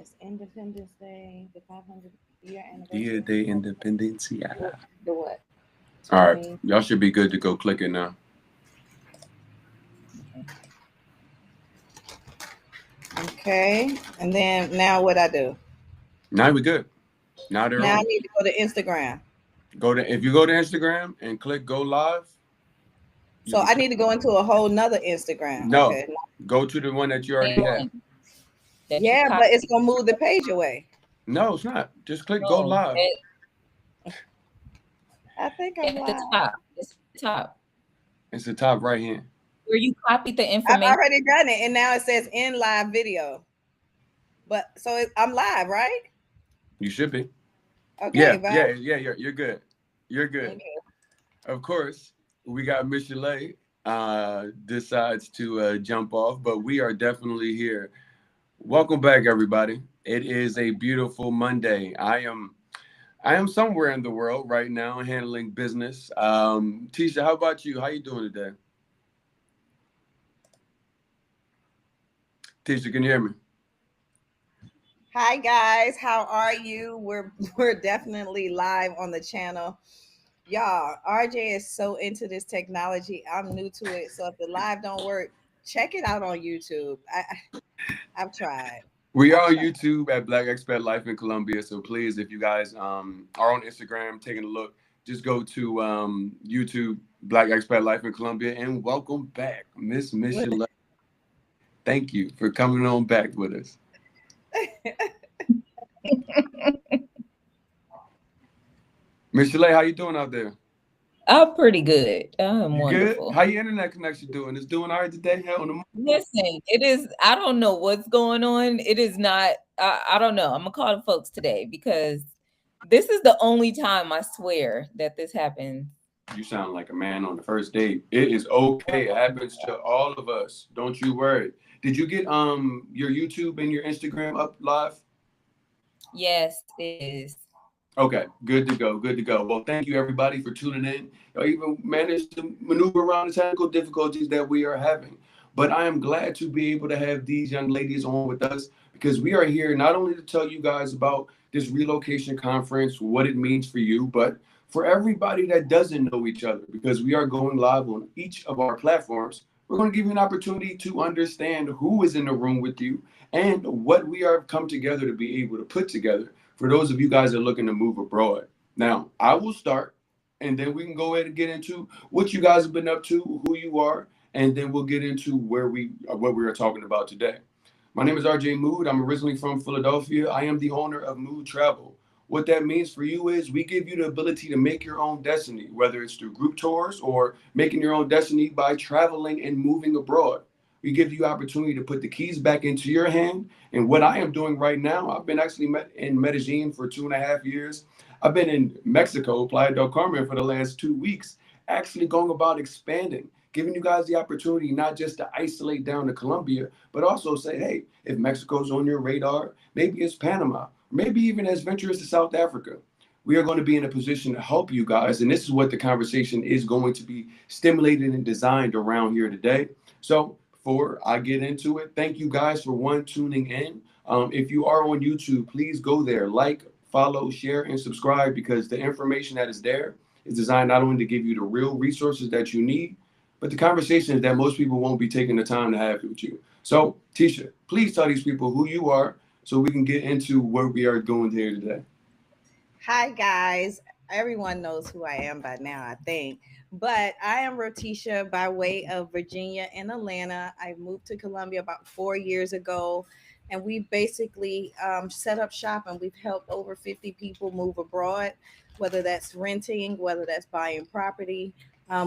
It's Independence Day, the 500-year Dia anniversary. de Independencia. The what? All right, 20. y'all should be good to go click it now. Okay. And then now what I do? Now we good. Now they're Now I on. need to go to Instagram. Go to if you go to Instagram and click go live, you So can I click. need to go into a whole nother Instagram. No, Okay. go to the one that you already Same have. one that you Yeah, but copy. it's gonna move the page away. No, it's not. Just click go No, live. I think I'm at the live. top. It's at the top It's the top right hand. where you copied the I've information. already done it, and now it says in live video. But so I'm live, right? You should be. Okay, Yeah, but yeah, yeah. You're good. You're good. okay. Of course, we got Michelet decides to jump off, but we are definitely here. Welcome back, everybody. It is a beautiful Monday. I am somewhere in the world right now handling business. Tisha, how about you? How you doing today? Tisha, can you hear me? Hi guys, how are you? We're definitely live on the channel. Y'all, RJ is so into this technology. I'm new to it. So if the live don't work, check it out on YouTube. I've tried. We are I've on tried. YouTube at Black Expat Life in Colombia. So please, if you guys are on Instagram taking a look, just go to YouTube Black Expat Life in Colombia and welcome back, Miss Michelet. Thank you for coming on back with us. Michelet, how you doing out there? I'm pretty good. I'm You good? wonderful. How your internet connection doing? It's doing all right today? Hell, on the Listen, it is. I don't know what's going on. It is not. I don't know. I'm gonna call the folks today because this is the only time I swear that this happens. You sound like a man on the first date. It is okay. It happens to all of us. Don't you worry. Did you get your YouTube and your Instagram up live? Yes, it is. Okay, good to go. Good to go. Well, thank you everybody for tuning in. You even managed to maneuver around the technical difficulties that we are having. But I am glad to be able to have these young ladies on with us because we are here not only to tell you guys about this relocation conference, what it means for you, but for everybody that doesn't know each other, because we are going live on each of our platforms. We're going to give you an opportunity to understand who is in the room with you and what we are come together to be able to put together for those of you guys that are looking to move abroad. Now, I will start, and then we can go ahead and get into what you guys have been up to, who you are, and then we'll get into what we are talking about today. My name is RJ Mood. I'm originally from Philadelphia. I am the owner of Mood Travel. What that means for you is we give you the ability to make your own destiny, whether it's through group tours or making your own destiny by traveling and moving abroad. We give you opportunity to put the keys back into your hand. And what I am doing right now, I've been actually in Medellin for 2.5 years. I've been in Mexico, Playa del Carmen, for the last 2 weeks, actually going about expanding, giving you guys the opportunity not just to isolate down to Colombia, but also say, hey, if Mexico's on your radar, maybe it's Panama, maybe even as venturous to South Africa. We are going to be in a position to help you guys. And this is what the conversation is going to be stimulated and designed around here today. So before I get into it, thank you guys for tuning in. If you are on YouTube, please go there, like, follow, share, and subscribe because the information that is there is designed not only to give you the real resources that you need, but the conversations that most people won't be taking the time to have with you. So, Tisha, please tell these people who you are so we can get into what we are doing here today. Hi guys. Everyone knows who I am by now, I think. But I am Rotisha by way of Virginia and Atlanta. I moved to Columbia about 4 years ago, and we basically set up shop and we've helped over 50 people move abroad, whether that's renting, whether that's buying property.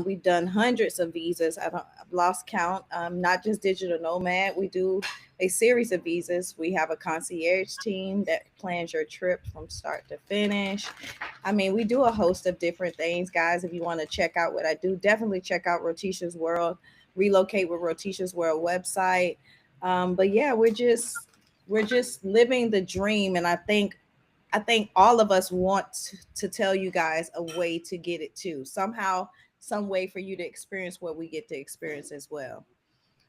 We've done hundreds of visas. I've lost count. Not just digital nomad. We do a series of visas. We have a concierge team that plans your trip from start to finish. I mean, we do a host of different things, guys. If you want to check out what I do, definitely check out Rotisha's World. Relocate with Rotisha's World website. But yeah, we're just living the dream, and I think all of us want to tell you guys a way to get it too. Somehow, some way for you to experience what we get to experience as well.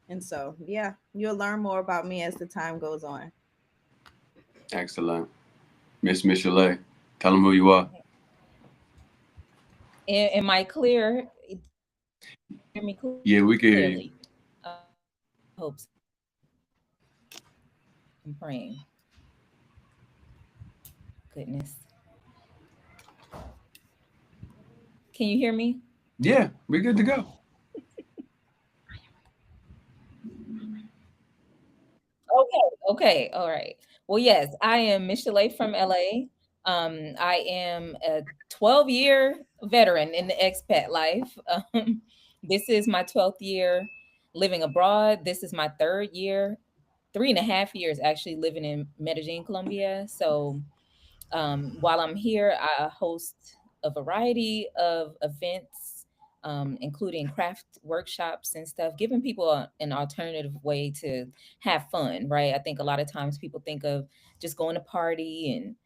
And so, yeah, you'll learn more about me as the time goes on. Excellent. Miss Michelet, tell them who you are. Am I clear? Can you hear me Yeah, clearly? we can hear you. I hope so. I'm praying. Goodness. Can you hear me? Yeah, we're good to go. Okay, all right. Well, yes, I am Michelle from LA. I am a 12-year veteran in the expat life. This is my 12th year living abroad. This is my third year, 3.5 years actually living in Medellin, Colombia. So while I'm here, I host a variety of events, including craft workshops and stuff, giving people an alternative way to have fun, right? I think a lot of times people think of just going to party and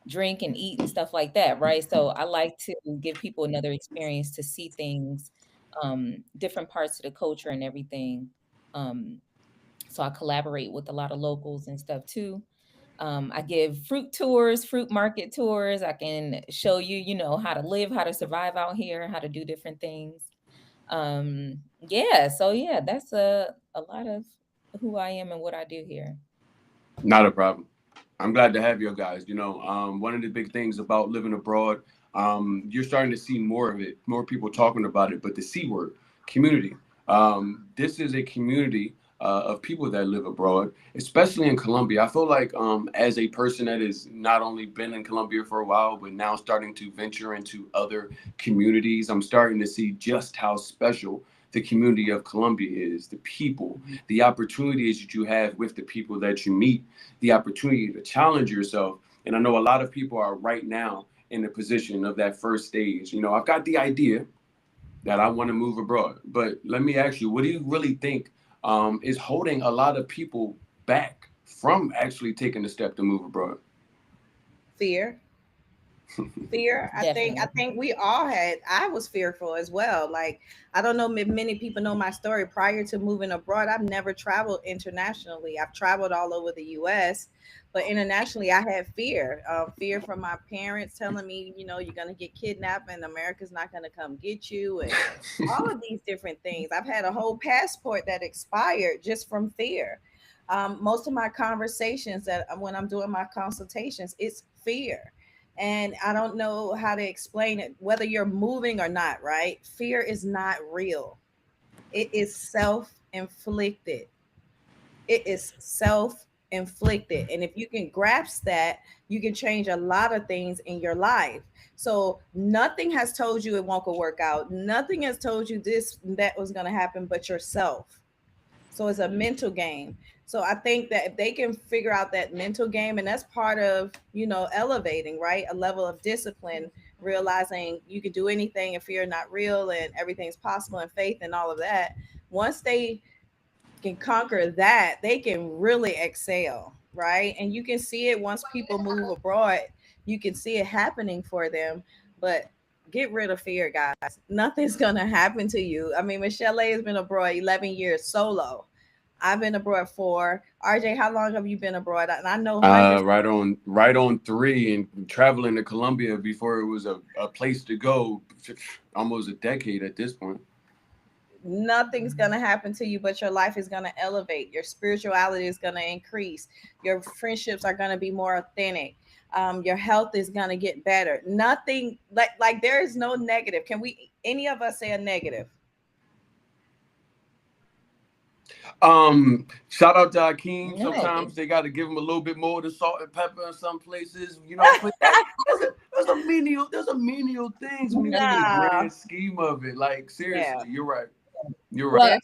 drink and eat and stuff like that, right? So I like to give people another experience to see things, different parts of the culture and everything. Um, so I collaborate with a lot of locals and stuff too. I give fruit tours, fruit market tours. I can show you, how to live, how to survive out here, how to do different things. Yeah, so yeah, that's a lot of who I am and what I do here. Not a problem. I'm glad to have you guys. One of the big things about living abroad, you're starting to see more of it, more people talking about it, but the C word, community. This is a community of people that live abroad, especially in Colombia. I feel like as a person that has not only been in Colombia for a while, but now starting to venture into other communities, I'm starting to see just how special the community of Colombia is, the people, the opportunities that you have with the people that you meet, the opportunity to challenge yourself. And I know a lot of people are right now in the position of that first stage. I've got the idea that I want to move abroad, but let me ask you, what do you really think is holding a lot of people back from actually taking the step to move abroad? Fear. Fear. I think Definitely. we all had. I was fearful as well. Like, I don't know if many people know my story. Prior to moving abroad, I've never traveled internationally. I've traveled all over the US, but internationally I had fear. Fear from my parents telling me, you're going to get kidnapped and America's not going to come get you, and all of these different things. I've had a whole passport that expired just from fear. Most of my conversations that when I'm doing my consultations, it's fear. And I don't know how to explain it, whether you're moving or not, right? Fear is not real. It is self inflicted. It is self inflicted. And if you can grasp that, you can change a lot of things in your life. So nothing has told you it won't go work out. Nothing has told you this, that was going to happen, but yourself. So it's a mental game. So I think that if they can figure out that mental game, and that's part of, elevating, right? A level of discipline, realizing you can do anything if fear not real and everything's possible and faith and all of that. Once they can conquer that, they can really excel, right? And you can see it once people move abroad, you can see it happening for them. But get rid of fear, guys. Nothing's gonna happen to you. I mean, Michelle has been abroad 11 years solo. I've been abroad for RJ. How long have you been abroad? And I know hundreds. Right on 3, and traveling to Colombia before it was a place to go, almost a decade at this point. Nothing's going to happen to you, but your life is going to elevate. Your spirituality is going to increase. Your friendships are going to be more authentic. Your health is going to get better. Nothing like there is no negative. Can we, any of us, say a negative? Shout out to Akeem. No, Sometimes they got to give him a little bit more of the salt and pepper in some places, but there's a menial things when you think of the Nah. grand scheme of it. Like, Yeah. seriously, you're right. You're right.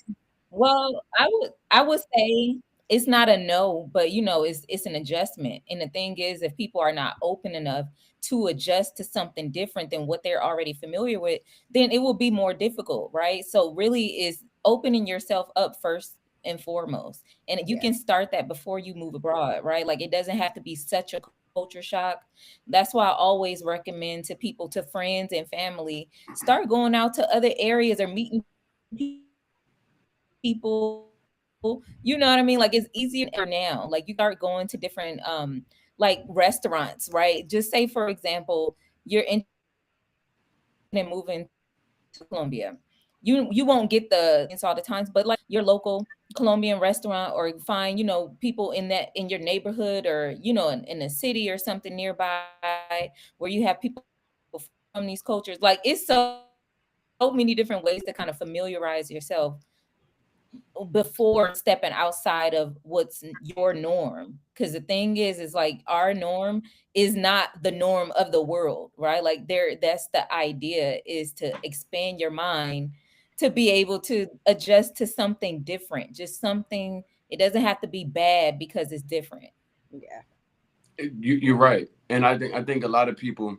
well, Def- I would say it's not a no, but it's an adjustment. And the thing is, if people are not open enough to adjust to something different than what they're already familiar with, then it will be more difficult, right? So really is opening yourself up first and foremost. And you yes. can start that before you move abroad, right? Like it doesn't have to be such a culture shock. That's why I always recommend to people, to friends and family, start going out to other areas or meeting people. You know what I mean? Like it's easier now. Like you start going to different like restaurants, right? Just say for example, you're interested in moving to Colombia. You won't get the experience all the times, but like your local Colombian restaurant, or find, people in your neighborhood, or in a city or something nearby, where you have people from these cultures. Like it's so many different ways to kind of familiarize yourself before stepping outside of what's your norm. Because the thing is like our norm is not the norm of the world, right? Like that's the idea, is to expand your mind to be able to adjust to something different, just something. It doesn't have to be bad because it's different. Yeah. You're right, and I think a lot of people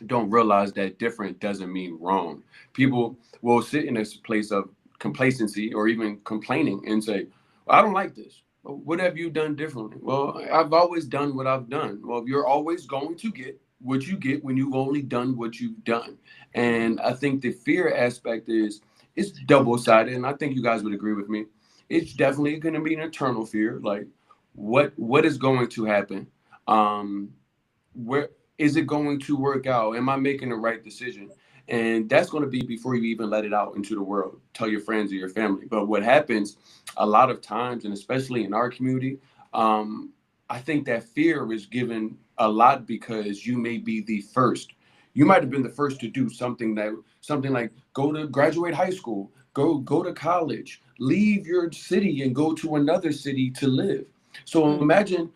don't realize that different doesn't mean wrong. People will sit in this place of complacency or even complaining and say, well, I don't like this. Well, what have you done differently? Well, I've always done what I've done. Well, you're always going to get what you get when you've only done what you've done. And I think the fear aspect is it's double sided. And I think you guys would agree with me. It's definitely going to be an eternal fear. Like what is going to happen? Um, where is it going to work out? Am I making the right decision? And that's going to be before you even let it out into the world. Tell your friends or your family. But what happens a lot of times, and especially in our community, um, I think that fear is given a lot because you may be the first. You might have been the first to do something like go to graduate high school, go to college, leave your city and go to another city to live. So Mm-hmm. imagine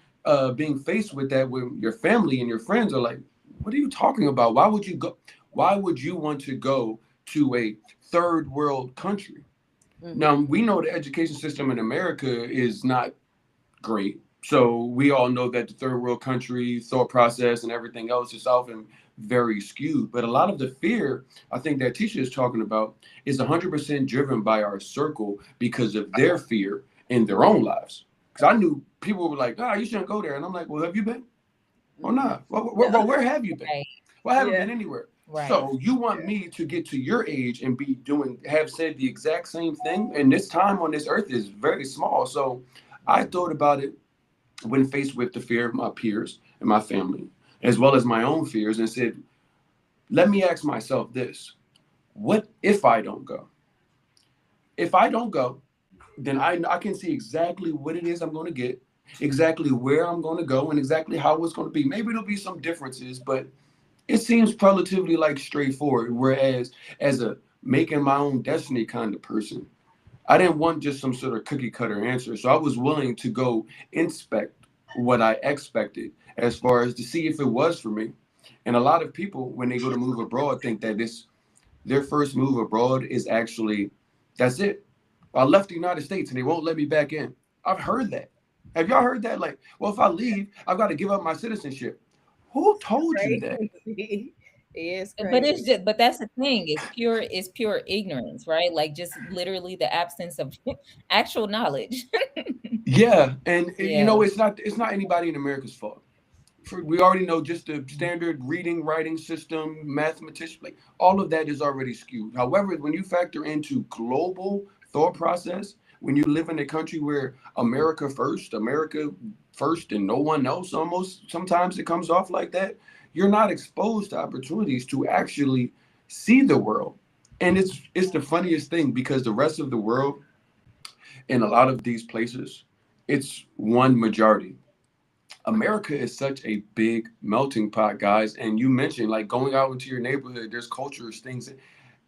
being faced with that when your family and your friends are like, "What are you talking about? Why would you go? Why would you want to go to a third world country?" Now Mm-hmm. we know the education system in America is not great. So we all know that the third world country thought process and everything else is often very skewed. But a lot of the fear I think that Tisha is talking about is 100% driven by our circle because of their fear in their own lives. Because I knew people were like, "Ah, you shouldn't go there," and I'm like, "Well, have you been? Or Mm-hmm. not? Well, No. where have you been? Right. Well, I haven't Yeah. been anywhere." Right. So you want Yeah. me to get to your age and be doing have said the exact same thing? And this time on this earth is very small. So I thought about it when faced with the fear of my peers and my family, as well as my own fears, and said, let me ask myself this: what if I don't go? If I don't go, then I can see exactly what it is I'm going to get, exactly where I'm going to go, and exactly how it's going to be. Maybe there'll be some differences, but it seems relatively like straightforward. Whereas as a making my own destiny kind of person, I didn't want just some sort of cookie cutter answer. So I was willing to go inspect what I expected as far as to see if it was for me. And a lot of people, when they go to move abroad, think that this their first move abroad is actually that's it. I left the United States and they won't let me back in. I've heard that. Have y'all heard that? Like, well, if I leave, I've got to give up my citizenship. Who told you that? Crazy. It's But it's crazy. just, but that's the thing, it's pure ignorance, right? Like just literally the absence of actual knowledge. Yeah, and Yeah. it's not anybody in America's fault. We already know just the standard reading writing system mathematician, like all of that is already skewed. However, when you factor into global thought process, when you live in a country where America first and no one else, almost sometimes it comes off like that, you're not exposed to opportunities to actually see the world. And it's the funniest thing because the rest of the world in a lot of these places, it's one majority. America is such a big melting pot, guys. And you mentioned like going out into your neighborhood, there's cultures, things.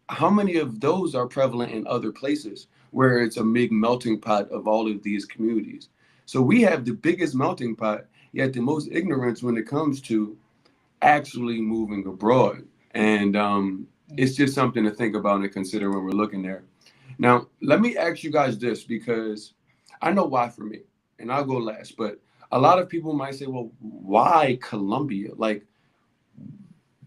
How many of those are prevalent in other places where it's a big melting pot of all of these communities? So we have the biggest melting pot, yet the most ignorance when it comes to actually moving abroad. And it's just something to think about and consider when we're looking there. Now, let me ask you guys this because I know why for me, and I'll go last, but a lot of people might say, well, why Colombia? Like,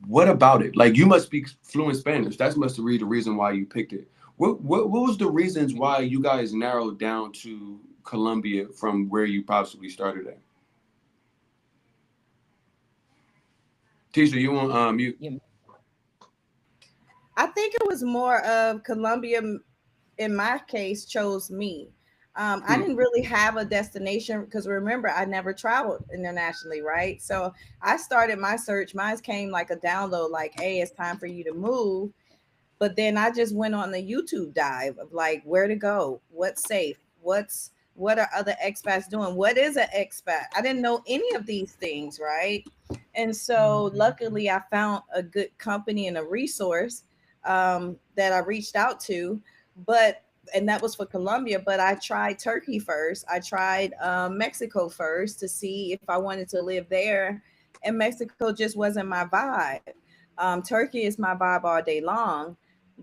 what about it? Like, you must speak fluent Spanish. That must be the reason why you picked it. What was the reasons why you guys narrowed down to Colombia from where you possibly started at? Tisha, you want you You- I think it was more of Colombia, in my case, chose me. I didn't really have a destination because remember, I never traveled internationally, right? So I started my search. Mine came like a download, like, hey, it's time for you to move. But then I just went on the YouTube dive of like where to go, what's safe, what are other expats doing, what is an expat. I didn't know any of these things, right? And so luckily I found a good company and a resource that I reached out to, but and that was for Colombia. But I tried Turkey first. I tried Mexico first to see if I wanted to live there, and Mexico just wasn't my vibe. Turkey is my vibe all day long,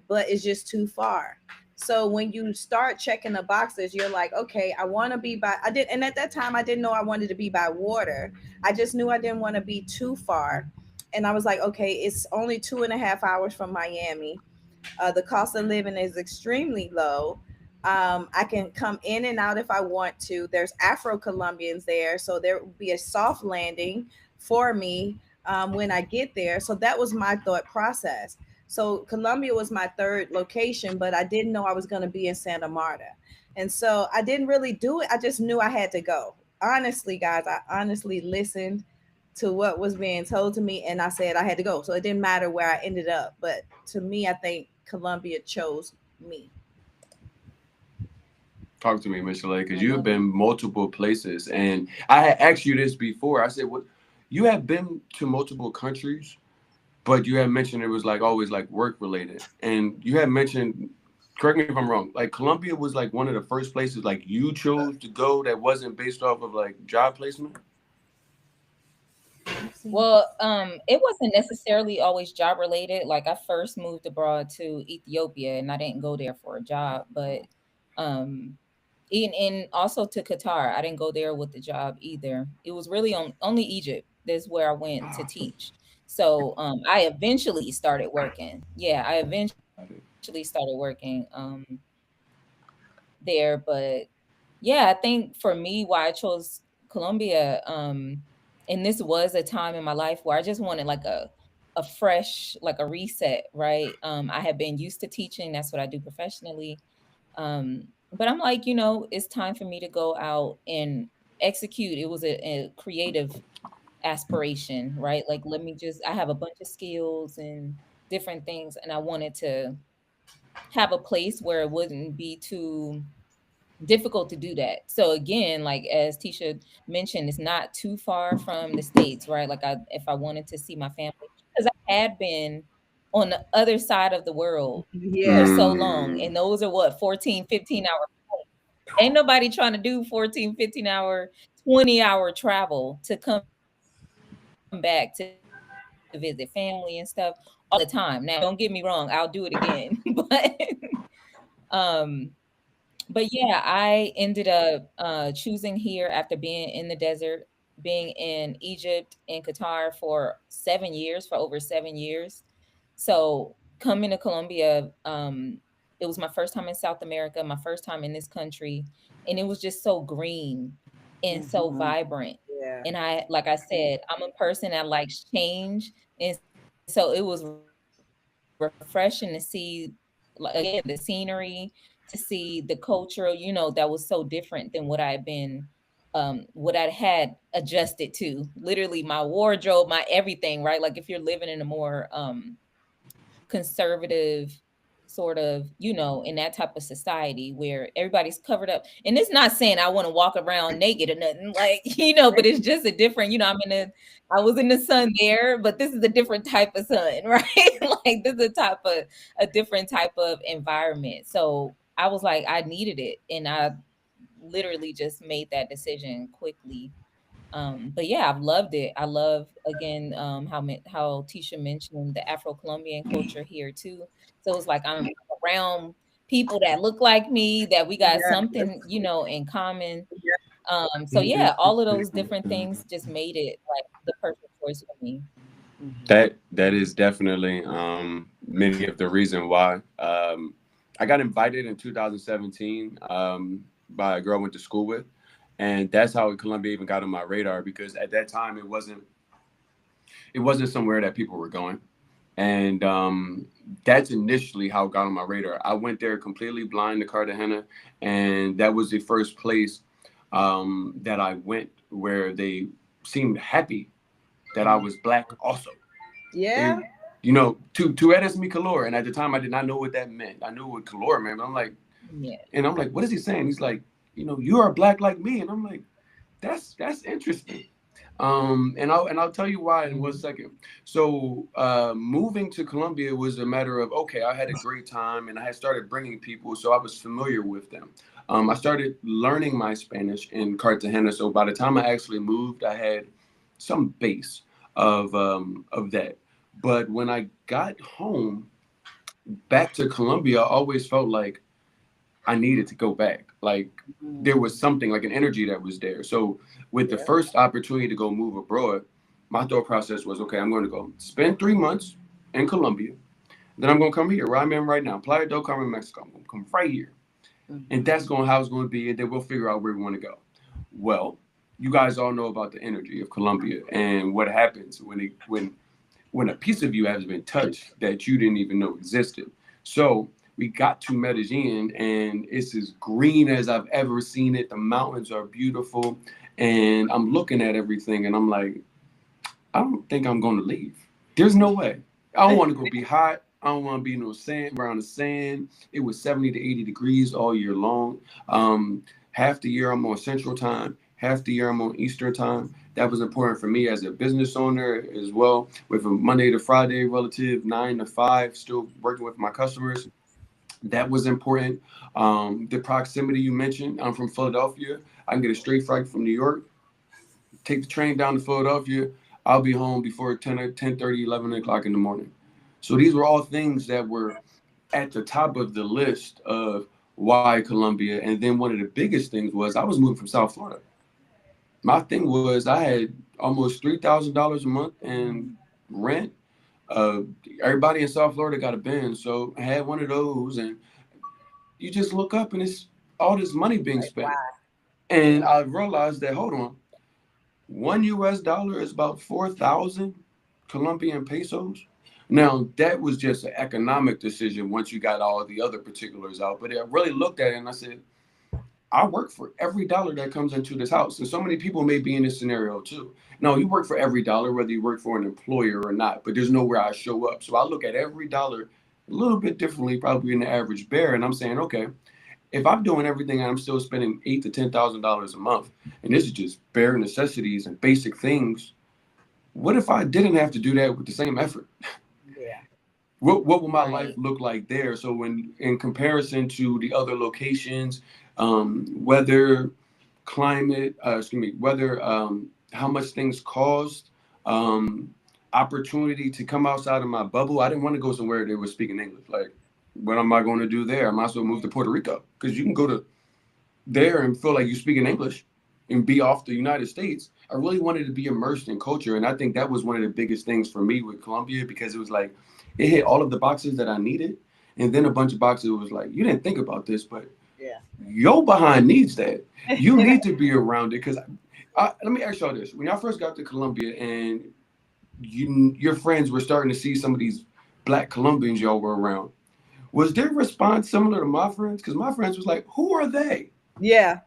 but it's just too far. So when you start checking the boxes, you're like, okay, I want to be by. I did, and at that time, I didn't know I wanted to be by water. I just knew I didn't want to be too far, and I was like, okay, it's only 2.5 hours from Miami. The cost of living is extremely low. I can come in and out if I want to. There's Afro Colombians there, so there will be a soft landing for me when I get there. So that was my thought process. So Colombia was my third location, but I didn't know I was going to be in Santa Marta. And so I didn't really do it. I just knew I had to go. Honestly, guys, I honestly listened to what was being told to me and I said I had to go. So it didn't matter where I ended up. But to me, I think Colombia chose me. Talk to me, Michelle, because you have Mhm. been multiple places, and I had asked you this before. I said, "What? You have been to multiple countries, but you had mentioned it was like always like work related, and you had mentioned. Correct me if I'm wrong. Like Colombia was like one of the first places like you chose to go that wasn't based off of like job placement. Let me see. Well, it wasn't necessarily always job related. Like I first moved abroad to Ethiopia and I didn't go there for a job, but um and also to Qatar. I didn't go there with the job either. It was really only Egypt. That's where I went to teach. So I eventually started working. Yeah, I eventually started working there, but yeah, I think for me why I chose Colombia, and this was a time in my life where I just wanted like a fresh, like a reset, right? I have been used to teaching, that's what I do professionally. But I'm like, it's time for me to go out and execute. It was a creative aspiration, right? Like let me just I have a bunch of skills and different things and I wanted to have a place where it wouldn't be too difficult to do that. So again, like as Tisha mentioned, it's not too far from the States, right? Like if I wanted to see my family, because I had been on the other side of the world for Yeah. so long. Mm. And those are what, 14, 15 hour. Ain't nobody trying to do 14, 15 hour, 20-hour travel to come back to visit family and stuff all the time. Now, don't get me wrong, I'll do it again. Um but yeah, I ended up choosing here after being in the desert, being in Egypt and Qatar for 7 years, for over 7 years. So coming to Colombia, it was my first time in South America, my first time in this country, and it was just so green and so Mhm. vibrant. Yeah. And like I said, I'm a person that likes change, and so it was refreshing to see, again, the scenery, to see the culture, that was so different than what I had adjusted to. Literally my wardrobe, my everything, right? Like if you're living in a more conservative sort of, in that type of society where everybody's covered up. And it's not saying I want to walk around naked or nothing, like, but it's just a different, I was in the sun there, but this is a different type of sun, right? Like this is a different type of environment. So I was like, I needed it. And I literally just made that decision quickly. But yeah, I've loved it. I love again how Tisha mentioned the Afro Colombian culture here too. So it's like I'm around people that look like me, that we got something, Yes. in common. Yeah. So yeah, all of those different things just made it like the perfect choice for me. Mhm. That is definitely many of the reason why. I got invited in 2017 by a girl I went to school with, and that's how Colombia even got on my radar because at that time it wasn't somewhere that people were going. And that's initially how it got on my radar. I went there completely blind to Cartagena, and that was the first place that I went where they seemed happy that I was black also. They, Yeah. you know, to eres mi color, and at the time I did not know what that meant. I knew what color meant, but Yeah. I'm like, what is he saying? He's like, you know, you are black like me, and I'm like, that's interesting. And I'll tell you why in one Mhm. second. So moving to Colombia was a matter of, okay, I had a great time and I had started bringing people, so I was familiar with them. I started learning my Spanish in Cartagena, so by the time I actually moved, I had some base of that. But when I got home back to Colombia, I always felt like I needed to go back. Like there Mm, was something like an energy that was there. So with the yeah. first opportunity to go move abroad, my thought process was, okay, I'm going to go spend 3 months in Colombia. Then I'm going to come here where I'm in right now, Playa del Carmen, Mexico. I'm going to come right here, and Hmm. that's going how it's going to be. And then we'll figure out where we want to go. Well, you guys all know about the energy of Colombia and what happens when a piece of you has been touched that you didn't even know existed. So we got to Medellin, and it's as green as I've ever seen it. The mountains are beautiful, and I'm looking at everything, and I'm like, I don't think I'm going to leave. There's no way. I don't want to go be hot. I don't want to be no sand around the sand. It was 70 to 80 degrees all year long. Half the year I'm on Central Time. Half the year I'm on Eastern Time. That was important for me as a business owner as well. With a Monday to Friday relative, 9 to 5, still working with my customers. That was important. The proximity you mentioned. I'm from Philadelphia. I can get a straight flight from New York, take the train down to Philadelphia. I'll be home before 10 or 10:30, 11 o'clock in the morning. So these were all things that were at the top of the list of why Colombia. And then one of the biggest things was I was moving from South Florida. My thing was I had almost $3,000 a month in rent. Uh, Everybody in South Florida got a Benz, so I had one of those. And you just look up and it's all this money being Like, spent. wow. And Yeah. I realized that, hold on, $1 is about 4,000 Colombian pesos. Now, that was just an economic decision once you got all the other particulars out. But I really looked at it and I said, I work for every dollar that comes into this house. And so many people may be in this scenario too. No, you work for every dollar, whether you work for an employer or not, but there's nowhere I show up. So I look at every dollar a little bit differently, probably in the average bear. And I'm saying, okay, if I'm doing everything and I'm still spending $8,000 to $10,000 a month, and this is just bare necessities and basic things, what if I didn't have to do that with the same effort? Yeah. What will my life Right. look like there? So when in comparison to the other locations, weather, climate, excuse me, weather, how much things cost, um, opportunity to come outside of my bubble. I didn't want to go somewhere they were speaking English. Like, what am I going to do there? I might as well move to Puerto Rico because you can go to there and feel like you speak in English and be off the United States. I really wanted to be immersed in culture. And I think that was one of the biggest things for me with Colombia because it was like it hit all of the boxes that I needed. And then a bunch of boxes was like, you didn't think about this, but Yeah. your behind needs that. You need to be around it. Because let me ask y'all this. When y'all first got to Colombia and your friends were starting to see some of these black Colombians y'all were around, was their response similar to my friends? Because my friends was like, who are they? Yeah.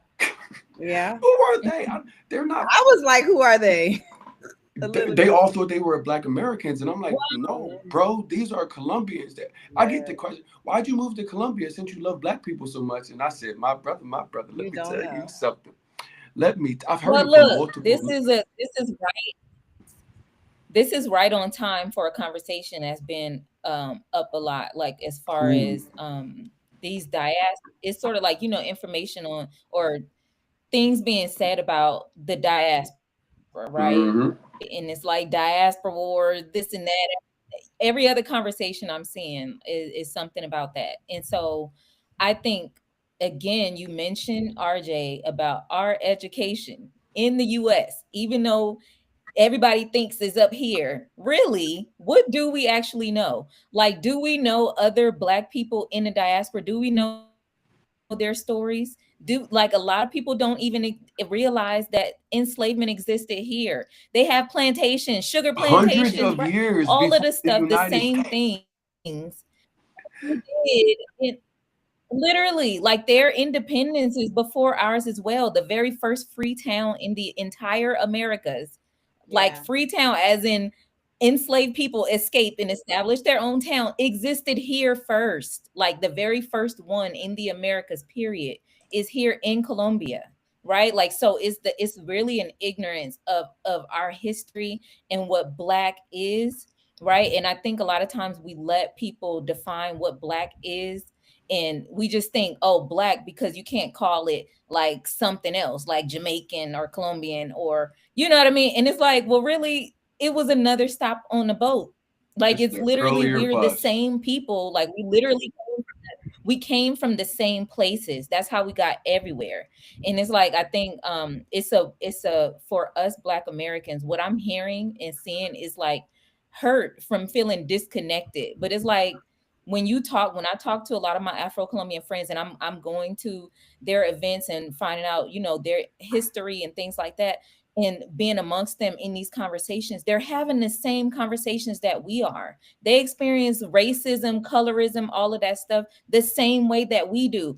Yeah. Who are they? They're not. I was like, who are they? A little They bit. all thought they were Black Americans, and I'm like, no, Mhm. bro, these are Colombians. That I get Yeah. the question, why'd you move to Colombia since you love Black people so much? And I said, my brother, let You me don't tell you know. something. I've heard Well, it from look, multiple. this is right on time for a conversation that's been up a lot, like as far Ooh, as these it's sort of like, information on or things being said about the diaspora, right? mm-hmm, And it's like diaspora war, this and that. Every other conversation I'm seeing is something about that. And so I think, again, you mentioned, RJ, about our education in the US, even though everybody thinks is up here. Really, what do we actually know? Like, do we know other Black people in the diaspora? Do we know their stories? Do we know Do like a lot of people don't even realize that enslavement existed here. They have plantations, sugar Hundreds plantations, of right? years All of before the the stuff, the United same States. things we did. Literally, like their independence is before ours as well. The very first free town in the entire Americas, like Yeah. Freetown, as in enslaved people escaped and established their own town, existed here first. Like the very first one in the Americas, period, is here in Colombia. Right. Like, so it's really an ignorance of our history and what black is. Right. And I think a lot of times we let people define what black is, and we just think, oh, black, because you can't call it like something else like Jamaican or Colombian, or you know what I mean. And it's like, well, really, it was another stop on the boat. Like, Just it's the literally, earlier we're the bus. same people. Like, we came from the same places. That's how we got everywhere. And it's like, I think it's a for us black Americans, what I'm hearing and seeing is like hurt from feeling disconnected. But it's like, when I talk to a lot of my Afro Colombian friends, and I'm going to their events and finding out, their history and things like that, and being amongst them in these conversations, they're having the same conversations that we are. They experience racism, colorism, all of that stuff the same way that we do.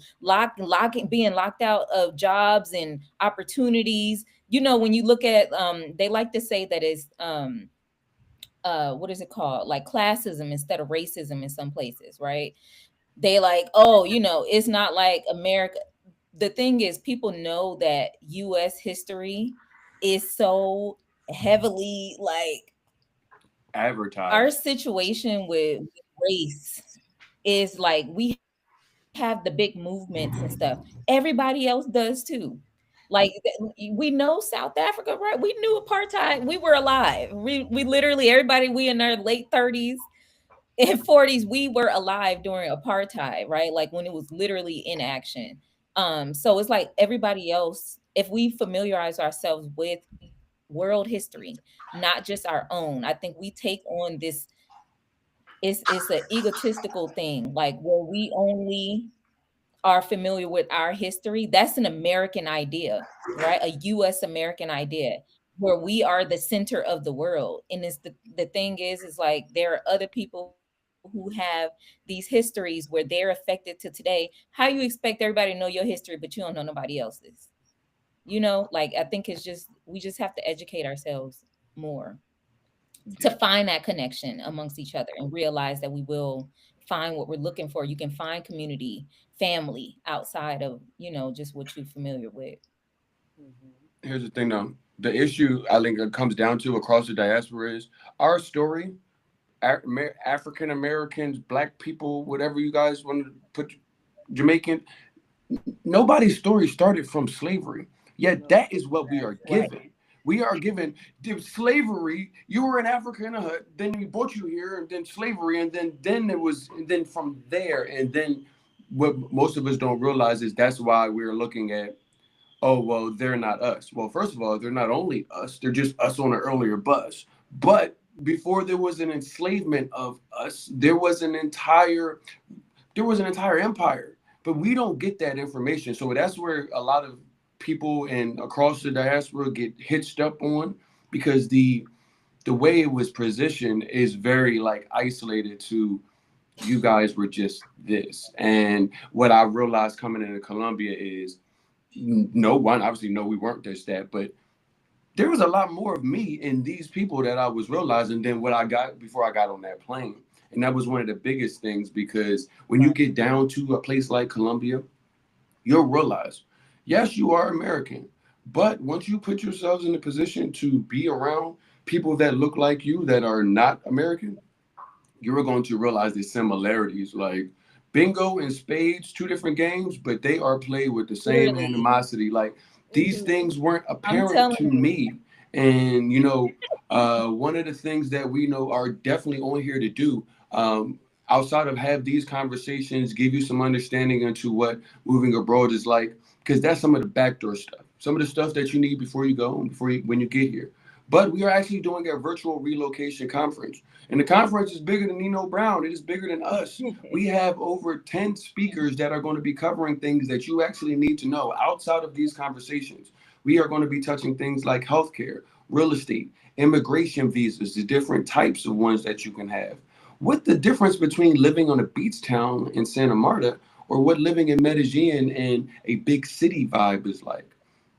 Being locked out of jobs and opportunities. When you look at, they like to say that is, what is it called? Like classism instead of racism in some places, right? They like, oh, it's not like America. The thing is, people know that US history is so heavily like, our Advertised. situation with race is like, we have the big movements and stuff. Everybody else does too. Like, we know South Africa, right? We knew apartheid. We were alive. We literally, everybody, we in our late 30s and 40s, we were alive during apartheid, right? Like when it was literally in action. So it's like everybody else, if we familiarize ourselves with world history, not just our own, I think we take on this, it's an egotistical thing, like where we only are familiar with our history. That's an American idea, right? A US American idea where we are the center of the world. And it's the thing is like, there are other people who have these histories where they're affected to today. How you expect everybody to know your history, but you don't know nobody else's? Like, I think it's just, we just have to educate ourselves more to Yeah. find that connection amongst each other and realize that we will find what we're looking for. You can find community, family outside of, just what you're familiar with. Hmm. Here's the thing though. The issue I think it comes down to across the diaspora is our story. African Americans, Black people, whatever you guys want to put, Jamaican. Nobody's story started from slavery. Yet No, that is what we are Right. given. We are given slavery. You were in Africa in a hut, then we brought you here, and then slavery, and then it was, and then from there, and then what most of us don't realize is that's why we're looking at, oh well, they're not us. Well, first of all, they're not only us; they're just us on an earlier bus. But before there was an enslavement of us, there was an entire empire, but we don't get that information. So that's where a lot of people and across the diaspora get hitched up on, because the way it was positioned is very like isolated to, you guys were just this. And what I realized coming into Colombia is, no one, obviously, no, we weren't just that, but there was a lot more of me in these people that I was realizing than what I got before I got on that plane. And that was one of the biggest things, because when you Right. get down to a place like Colombia, you'll realize, yes, you are American, but once you put yourselves in a position to be around people that look like you that are not American, you're going to realize the similarities. Like bingo and spades, two different games, but they are played with the same Literally. animosity. Like these Hmm. things weren't I'm apparent telling to you. me. And one of the things that we know are definitely on here to do, outside of have these conversations, give you some understanding into what moving abroad is like, because that's some of the backdoor stuff, some of the stuff that you need before you go and when you get here. But we are actually doing a virtual relocation conference. And the conference is bigger than Nino Brown. It is bigger than us. We have over 10 speakers that are going to be covering things that you actually need to know outside of these conversations. We are going to be touching things like healthcare, real estate, immigration visas, the different types of ones that you can have. What the difference between living on a beach town in Santa Marta or what living in Medellin and a big city vibe is like.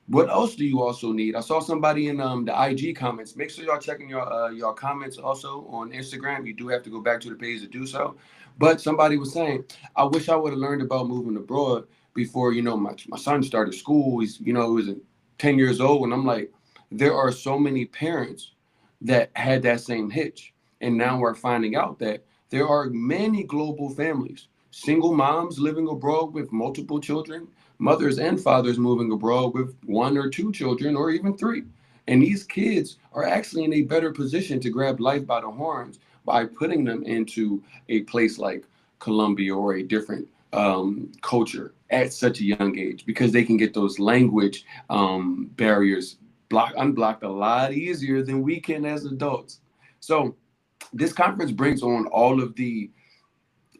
What else do you also need? I saw somebody in the IG comments. Make sure y'all checking your comments also on Instagram. You do have to go back to the page to do so. But somebody was saying, I wish I would have learned about moving abroad before my son started school. He was 10 years old, and I'm like, there are so many parents that had that same hitch, and now we're finding out that there are many global families, single moms living abroad with multiple children, mothers and fathers moving abroad with one or two children or even three. And these kids are actually in a better position to grab life by the horns by putting them into a place like Colombia or a different culture at such a young age, because they can get those language barriers unblocked a lot easier than we can as adults. So this conference brings on all of the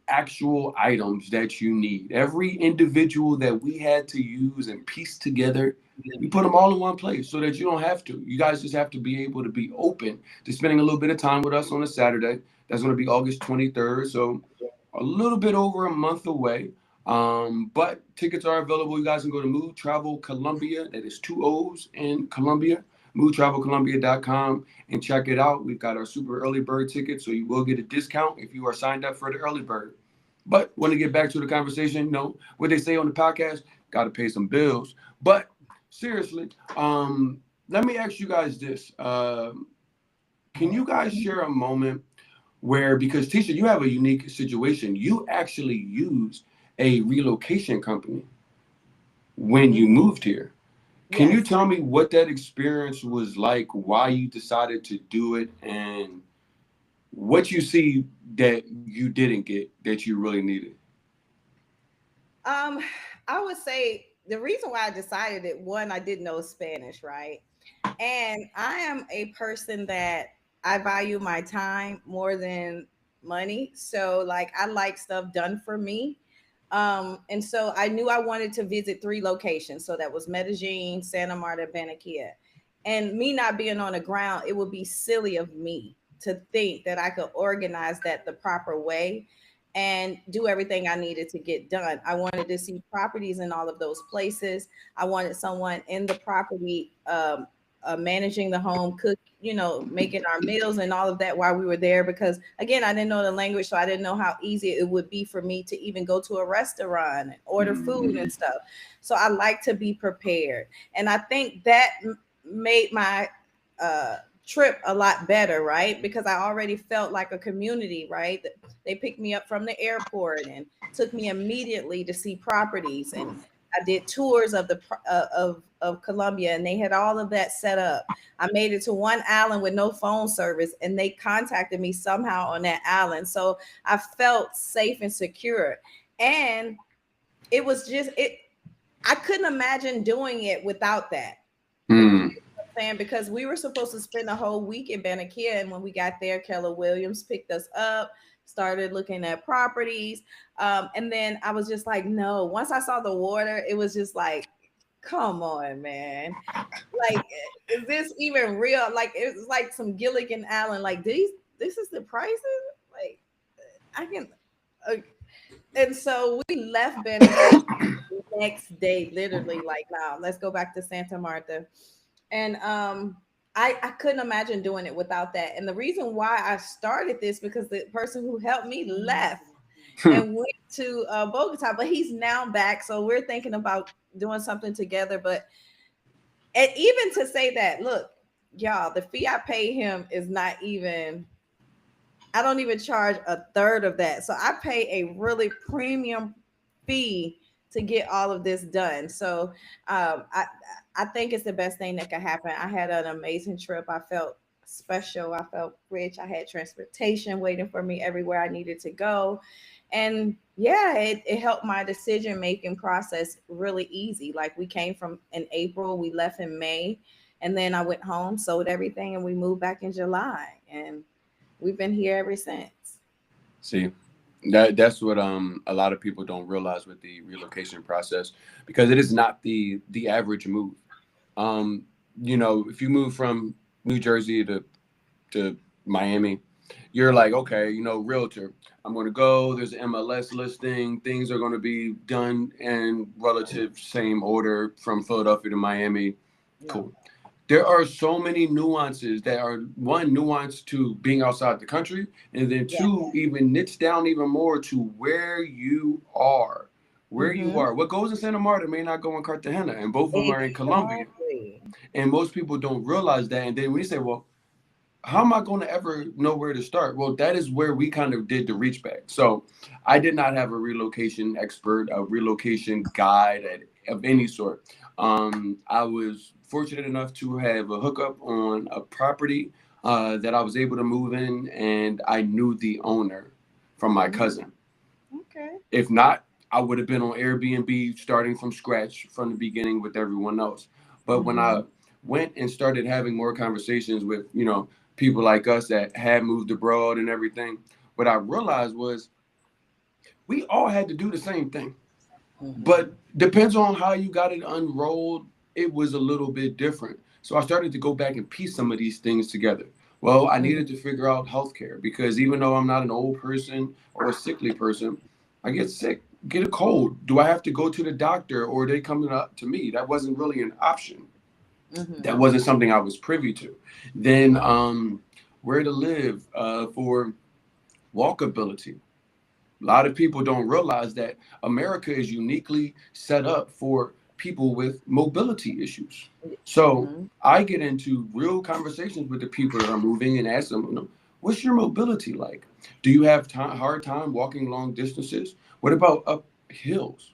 actual items that you need. Every individual that we had to use and piece together, we put them all in one place so that you don't have to. You guys just have to be able to be open to spending a little bit of time with us on a Saturday. That's going to be August 23rd. So a little bit over a month away. But tickets are available. You guys can go to Move Travel Colombia. That is two O's in Colombia. MoveTravelColombia.com and check it out. We've got our super early bird ticket, so you will get a discount if you are signed up for the early bird. But want to get back to the conversation, what they say on the podcast, got to pay some bills. But seriously, let me ask you guys this. Can you guys share a moment where, because Tisha, you have a unique situation, you actually used a relocation company when you moved here. Can you Yes. tell me what that experience was like, why you decided to do it, and what you see that you didn't get that you really needed? Um, I would say the reason why I decided it, one, I didn't know Spanish, right? And I am a person that I value my time more than money. So like I like stuff done for me. And so I knew I wanted to visit three locations. So that was Medellin, Santa Marta, Banakia. And me not being on the ground, it would be silly of me to think that I could organize that the proper way and do everything I needed to get done. I wanted to see properties in all of those places. I wanted someone in the property managing the home, making our meals and all of that while we were there. Because again, I didn't know the language, so I didn't know how easy it would be for me to even go to a restaurant and order food Mhm. and stuff. So I like to be prepared, and I think that made my uh, trip a lot better, right? Because I already felt like a community, right? They picked me up from the airport and took me immediately to see properties, and I did tours of of Colombia, and they had all of that set up. I made it to one island with no phone service, and they contacted me somehow on that island. So I felt safe and secure. And it was just it I couldn't imagine doing it without that. Hmm. Saying, because we were supposed to spend a whole week in Banakia, and when we got there, Keller Williams picked us up, started looking at properties, and then I was just like, no. Once I saw the water, it was just like, come on, man. Like, is this even real? Like, it's like some Gilligan Island. Like, this is the prices. Like, I can. Uh, and so we left Banakia next day, literally, like, now let's go back to Santa Marta. And I couldn't imagine doing it without that. And the reason why I started this, because the person who helped me left and went to Bogota, but he's now back. So we're thinking about doing something together. But and even to say that, look, y'all, the fee I pay him is not even, I don't even charge a third of that. So I pay a really premium fee to get all of this done. So I think it's the best thing that could happen. I had an amazing trip. I felt special. I felt rich. I had transportation waiting for me everywhere I needed to go. And yeah, it helped my decision making process really easy. Like we came from in April, we left in May, And then I went home, sold everything, and we moved back in July. And we've been here ever since. See, that's what a lot of people don't realize with the relocation process, because it is not the average move. Um, if you move from New Jersey to Miami, you're like, okay, realtor. I'm going to go. There's an MLS listing. Things are going to be done in relative same order from Philadelphia to Miami. No. Cool. There are so many nuances that are, one, nuance to being outside the country, and then Yeah. two, even niche down even more to where you are. Where you Mm-hmm. are. What goes in Santa Marta may not go in Cartagena, and both of them are in Colombia. Exactly. And most people don't realize that. And then when you say, well, how am I going to ever know where to start? Well, that is where we kind of did the reach back. So I did not have a relocation expert, a relocation guide of any sort. I was fortunate enough to have a hookup on a property that I was able to move in, and I knew the owner from my Mm-hmm. cousin. Okay. If not, I would have been on Airbnb starting from scratch from the beginning with everyone else. But when Mm-hmm. I went and started having more conversations with, people like us that had moved abroad and everything, what I realized was we all had to do the same thing. Mm-hmm. But depends on how you got it unrolled, it was a little bit different. So I started to go back and piece some of these things together. Well, I Mm-hmm. needed to figure out healthcare because even though I'm not an old person or a sickly person, I get sick, get a cold. Do I have to go to the doctor or are they coming up to me? That wasn't really an option. That Mm-hmm. wasn't something I was privy to. Then where to live for walkability. A lot of people don't realize that America is uniquely set up for people with mobility issues. So Mm-hmm. I get into real conversations with the people that are moving and ask them, what's your mobility like? Do you have hard time walking long distances? What about up hills?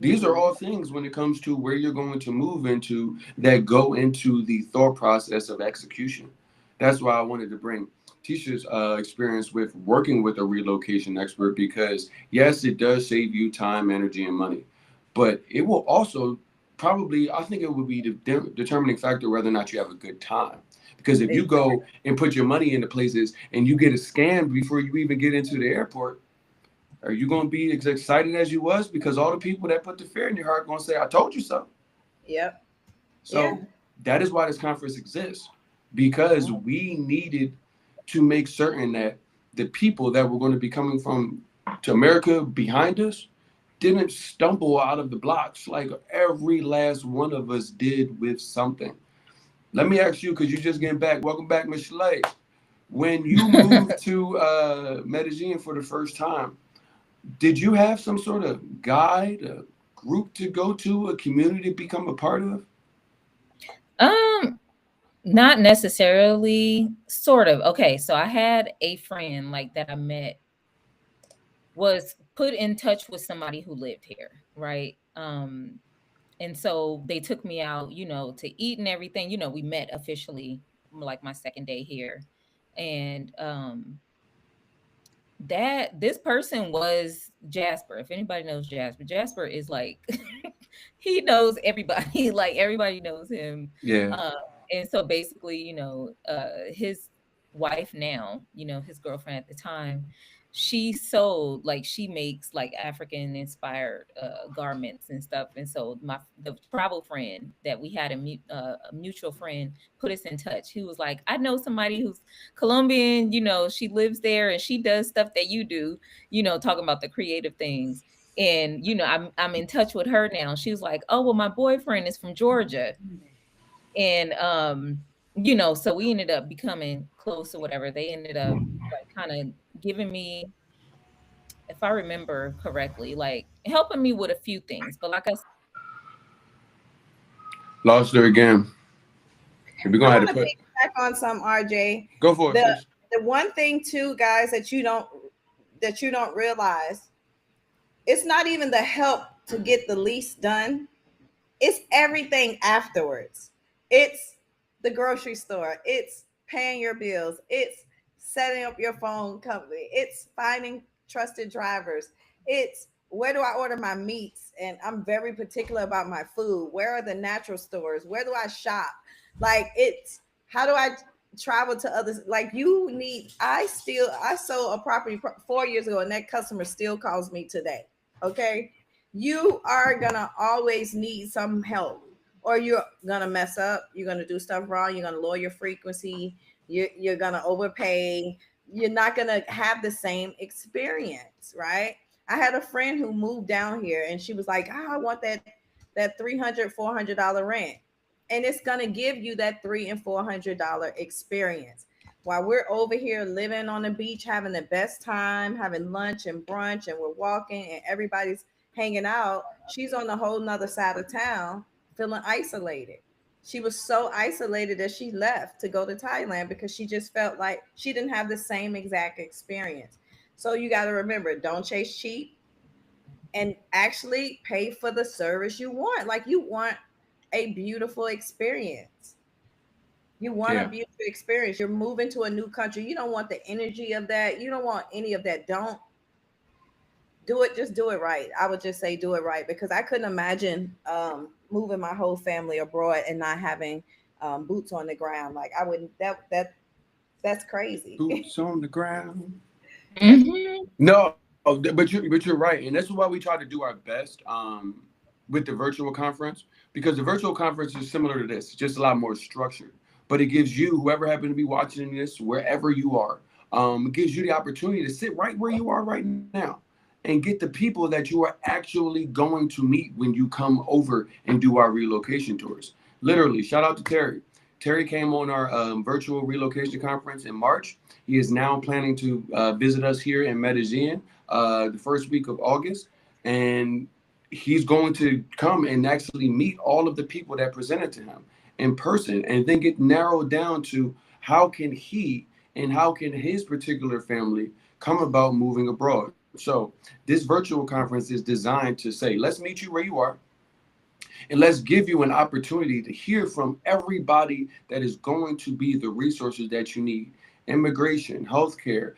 These are Mm-hmm. all things when it comes to where you're going to move into that go into the thought process of execution. That's why I wanted to bring Tisha's experience with working with a relocation expert because, yes, it does save you time, energy, and money, but it will also probably, I think it would be the determining factor whether or not you have a good time. Because if you Exactly. go and put your money into places and you get a scam before you even get into the airport, are you going to be as excited as you was? Because all the people that put the fear in your heart going to say, I told you so. Yep. Yeah. So that is why this conference exists, because we needed to make certain that the people that were going to be coming from to America behind us didn't stumble out of the blocks like every last one of us did with something. Let me ask you, because you're just getting back. Welcome back, Miss Shalay. When you moved to Medellin for the first time, did you have some sort of guide, a group to go to, a community to become a part of? Um, Not necessarily, sort of. Okay, so I had a friend like that I met was put in touch with somebody who lived here, right? And so they took me out, to eat and everything. We met officially like my second day here. And that this person was Jasper. If anybody knows Jasper, Jasper is like he knows everybody. Like everybody knows him. Yeah. Uh, and so basically, his wife now, his girlfriend at the time, she sold like she makes like African inspired garments and stuff. And so the travel friend that we had a mutual friend put us in touch. He was like, I know somebody who's Colombian, she lives there and she does stuff that you do, talking about the creative things. And I'm in touch with her now. She was like, "Oh, well, my boyfriend is from Georgia." And so we ended up becoming close or whatever. They ended up like kind of giving me, if I remember correctly, like helping me with a few things. But like I said, Lost her again. We're I gonna have want to to put. piggyback on some RJ. Go for it, The sis. the one thing too, guys, that you don't realize, it's not even the help to get the lease done. It's everything afterwards. It's the grocery store. It's paying your bills. It's setting up your phone company. It's finding trusted drivers. It's where do I order my meats? And I'm very particular about my food. Where are the natural stores? Where do I shop? Like it's how do I travel to others? Like you need. I sold a property 4 years ago, and that customer still calls me today. Okay, you are gonna always need some help, or you're gonna mess up. You're gonna do stuff wrong. You're gonna lower your frequency. You're gonna overpay. You're not gonna have the same experience, right? I had a friend who moved down here, and she was like, "Oh, I want that 300 $400 rent," and it's going to give you that $300 and $400 experience while we're over here living on the beach having the best time, having lunch and brunch, and we're walking and everybody's hanging out. She's on a whole nother side of town feeling isolated. She was so isolated that she left to go to Thailand because she just felt like she didn't have the same exact experience. So you got to remember, don't chase cheap, and actually pay for the service you want. Like you want a beautiful experience. You want a Yeah. beautiful experience. You're moving to a new country. You don't want the energy of that. You don't want any of that. Don't do it. Just do it right. I would just say do it right because I couldn't imagine moving my whole family abroad and not having boots on the ground. Like I wouldn't. That's crazy. Boots on the ground. That's Hmm. No, but you're right, and that's why we try to do our best with the virtual conference, because the virtual conference is similar to this, just a lot more structured. But it gives you, whoever happen to be watching this, wherever you are, it gives you the opportunity to sit right where you are right now, and get the people that you are actually going to meet when you come over and do our relocation tours. Literally, shout out to Terry. Terry came on our virtual relocation conference in March. He is now planning to visit us here in Medellin the first week of August, and he's going to come and actually meet all of the people that presented to him in person, and then get narrowed down to how can he and how can his particular family come about moving abroad. So this virtual conference is designed to say, let's meet you where you are, and let's give you an opportunity to hear from everybody that is going to be the resources that you need. Immigration, healthcare.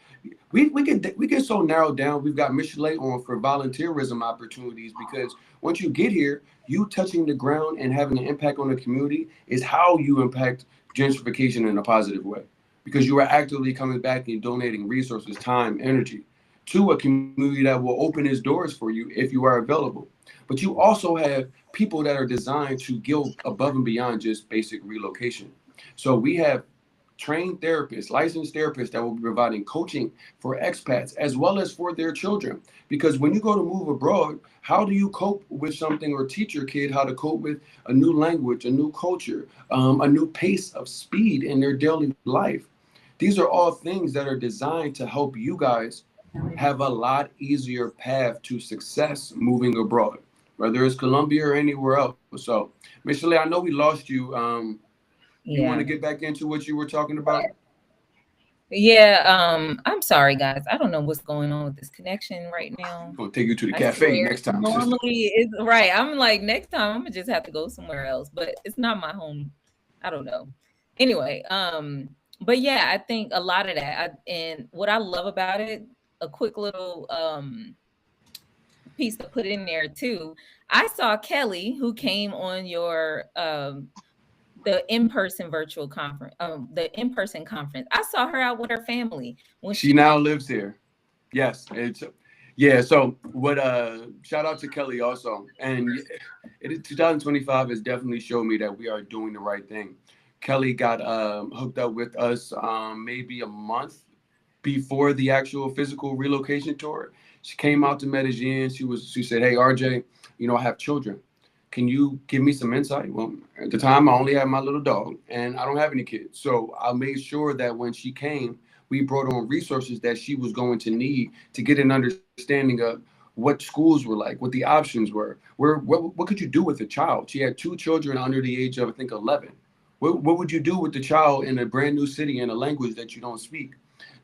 We get so narrowed down. We've got Michelet on for volunteerism opportunities, because once you get here, you touching the ground and having an impact on the community is how you impact gentrification in a positive way, because you are actively coming back and donating resources, time, energy to a community that will open its doors for you if you are available. But you also have people that are designed to go above and beyond just basic relocation. So we have trained therapists, licensed therapists that will be providing coaching for expats as well as for their children. Because when you go to move abroad, how do you cope with something or teach your kid how to cope with a new language, a new culture, a new pace of speed in their daily life? These are all things that are designed to help you guys have a lot easier path to success moving abroad, whether it's Colombia or anywhere else. So, Michelle, I know we lost you. You want to Yeah. get back into what you were talking about? Yeah. I'm sorry, guys. I don't know what's going on with this connection right We're now. gonna take you to the I cafe swear. next time, sister. Normally it's right. I'm like, next time I'm gonna just have to go somewhere else, but it's not my home. I don't know. Anyway, but yeah, I think a lot of that. And what I love about it, a quick little piece to put in there too. I saw Kelly who came on your the in-person virtual conference, the in-person conference. I saw her out with her family when She she now lives here. Yes, it's yeah. So what? Shout out to Kelly also, and it is 2025 has definitely showed me that we are doing the right thing. Kelly got hooked up with us maybe a month before the actual physical relocation tour. She came out to Medellin. She said, "Hey RJ, I have children. Can you give me some insight?" Well, at the time I only had my little dog and I don't have any kids. So I made sure that when she came, we brought on resources that she was going to need to get an understanding of what schools were like, what the options were, what could you do with a child. She had two children under the age of I think 11. What would you do with the child in a brand new city in a language that you don't speak?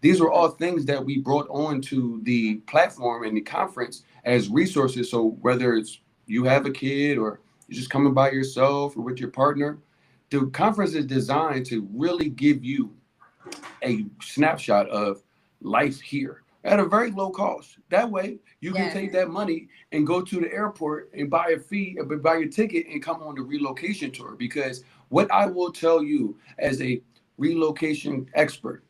These were all things that we brought onto the platform and the conference as resources. So whether it's you have a kid or you're just coming by yourself or with your partner, the conference is designed to really give you a snapshot of life here. at a very low cost. That way, you can Yes. take that money and go to the airport and buy a fee, buy your ticket, and come on the relocation tour. Because what I will tell you as a relocation expert,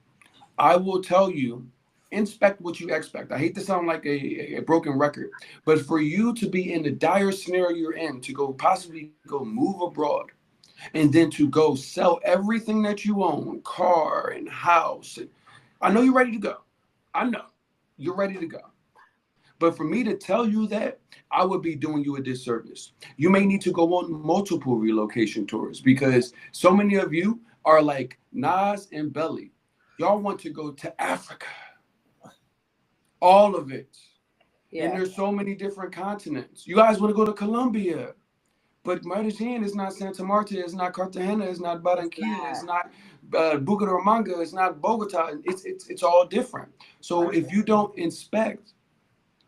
I will tell you, inspect what you expect. I hate to sound like a broken record, but for you to be in the dire scenario you're in, to go possibly go move abroad, and then to go sell everything that you own, car and house, and I know you're ready to go. I know you're ready to go. But for me to tell you that, I would be doing you a disservice. You may need to go on multiple relocation tours because so many of you are like Nas and Belly. Y'all want to go to Africa, all of it. And Yeah. there's so many different continents. You guys want to go to Colombia, but Medellin is not Santa Marta, it's not Cartagena, it's not It's Barranquilla, it's not. not Bucaramanga, it's not Bogota. It's all different. So Right. if you don't inspect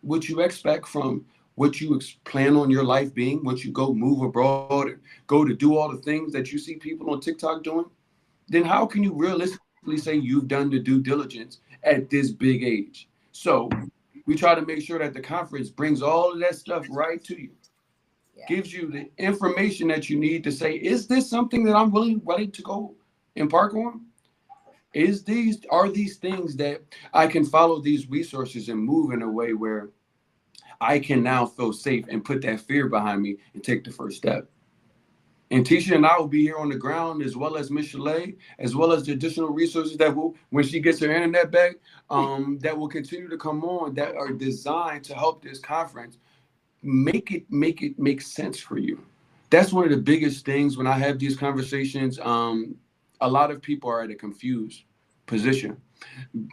what you expect from what you plan on your life being, once you go move abroad and go to do all the things that you see people on TikTok doing, then how can you realistically say you've done the due diligence at this big age? So we try to make sure that the conference brings all of that stuff right to you, Yeah. gives you the information that you need to say, is this something that I'm really ready to go embark on? Are these things that I can follow these resources and move in a way where I can now feel safe and put that fear behind me and take the first step. And Tisha and I will be here on the ground, as well as Miss Chalet, as well as the additional resources that will, when she gets her internet back, that will continue to come on that are designed to help this conference make it make sense for you. That's one of the biggest things when I have these conversations. A lot of people are at a confused position.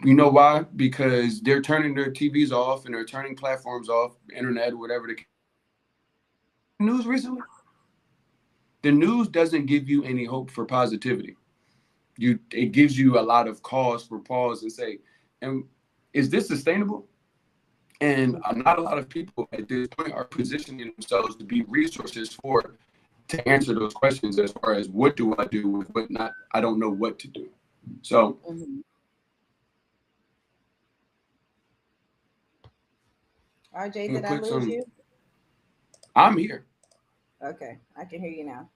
You know why? Because they're turning their TVs off and they're turning platforms off, internet, whatever the case may be. Have you checked the news recently? The news doesn't give you any hope for positivity. It gives you a lot of cause for pause and say, and is this sustainable? And not a lot of people at this point are positioning themselves to be resources for to answer those questions as far as what do I do with what not I don't know what to do. So Mhm. RJ, I'm did gonna I put lose some. you? I'm here. Okay, I can hear you now.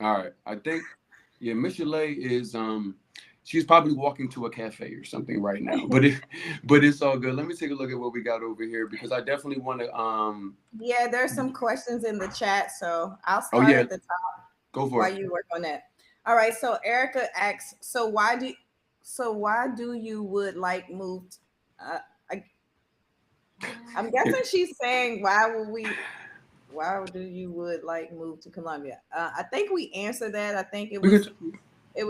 All right. I think yeah, Michelle is she's probably walking to a cafe or something right now. But it's all good. Let me take a look at what we got over here because I definitely want to Yeah, there's some questions in the chat, so I'll oh start yeah, at the top go for while it. you work on that. All right, so Erica asks, so why do you would like move? Uh, I, I'm guessing she's saying why do you would like move to Colombia? I think we answered that. I think it We was could it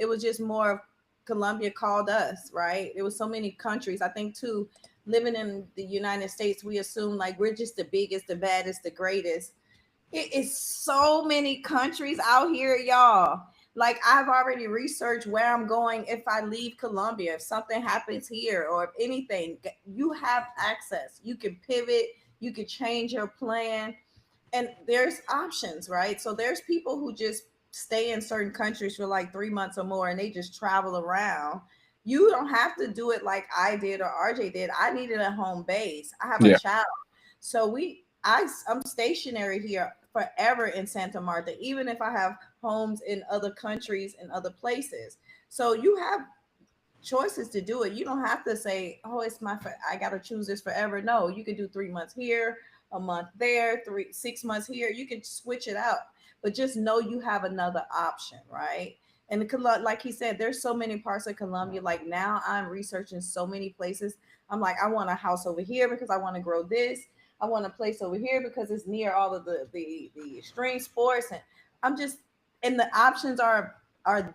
was just more of Colombia called us, right? There was so many countries. I think too, living in the United States, we assume like we're just the biggest, the baddest, the greatest. It is so many countries out here, y'all. Like I've already researched where I'm going if I leave Colombia, if something happens here or if anything, you have access. You can pivot, you can change your plan, and there's options, right? So there's people who just stay in certain countries for like 3 months or more and they just travel around. You don't have to do it like I did or RJ did. I needed a home base. I have a yeah. child. So I'm stationary here forever in Santa Marta, even if I have homes in other countries and other places. So you have choices to do it. You don't have to say, "Oh, I got to choose this forever." No, you can do 3 months here, a month there, 6 months here. You can switch it out, but just know you have another option, right? And like he said, there's so many parts of Colombia. Like now, I'm researching so many places. I'm like, I want a house over here because I want to grow this. I want a place over here because it's near all of the extreme sports, and I'm just and the options are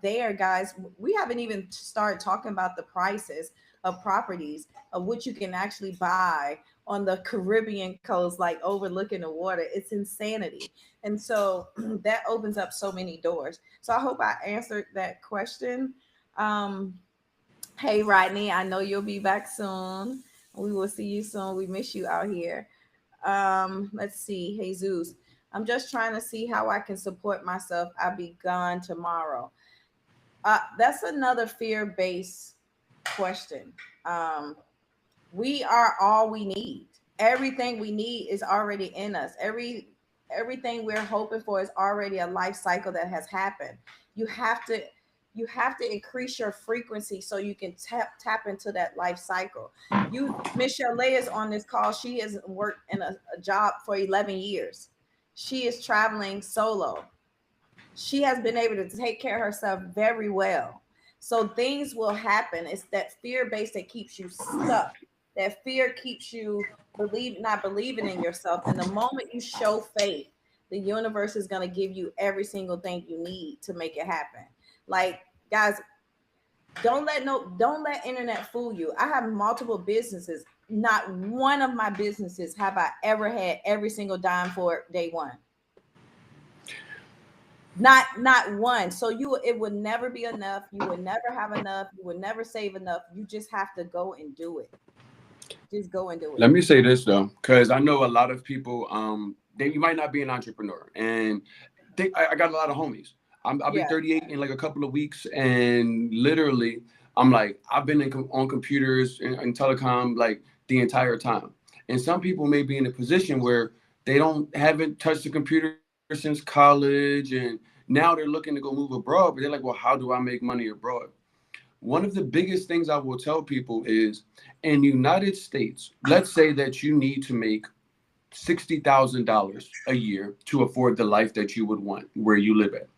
there, guys. We haven't even started talking about the prices of properties of what you can actually buy on the Caribbean coast, like overlooking the water. It's insanity. And so that opens up so many doors. So I hope I answered that question. Um, hey, Rodney, I know you'll be back soon. We will see you soon. We miss you out here. Let's see. Jesus, I'm just trying to see how I can support myself. I'll be gone tomorrow. That's another fear based question. Um, we are all we need. Everything we need is already in us. Everything we're hoping for is already a life cycle that has happened. You have to you have to increase your frequency so you can tap into that life cycle. You Miss Chalet is on this call. She has worked in a job for 11 years. She is traveling solo. She has been able to take care of herself very well. So things will happen. It's that fear base that keeps you stuck. That fear keeps you not believing in yourself. And the moment you show faith, the universe is going to give you every single thing you need to make it happen. Like, guys, don't let internet fool you. I have multiple businesses. Not one of my businesses have I ever had every single dime for day one. Not one. So you it would never be enough. You would never have enough. You would never save enough. You just have to go and do it. Just go and do it. Let me say this though, because I know a lot of people. They you might not be an entrepreneur, and I got a lot of homies. I'll be Yeah. 38 in like a couple of weeks, and literally, I'm like I've been on computers and telecom like the entire time. And some people may be in a position where they haven't touched the computer since college, and now they're looking to go move abroad. But they're like, well, how do I make money abroad? One of the biggest things I will tell people is in the United States, let's say that you need to make $60,000 a year to afford the life that you would want where you live at.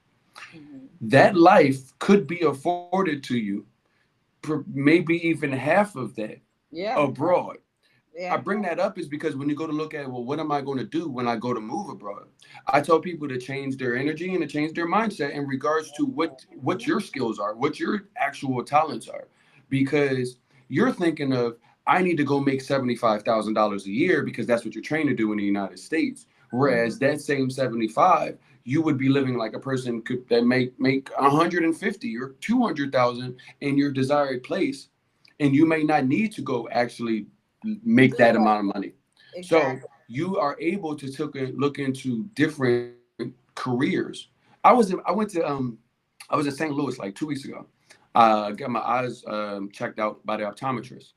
Mhm. That life could be afforded to you, maybe even half of that Yeah. abroad. I Yeah. bring that up is because when you go to look at, well, what am I going to do when I go to move abroad? I tell people to change their energy and to change their mindset in regards to what your skills are, what your actual talents are, because you're thinking of I need to go make $75,000 a year because that's what you're trained to do in the United States. Mhm. Whereas that same 75, you would be living like a person that make 150 or 200,000 in your desired place, and you may not need to go actually make Do that that. amount of money. So Exactly. you are able to look into different careers. I was in St. Louis like 2 weeks ago. Got my eyes checked out by the optometrist.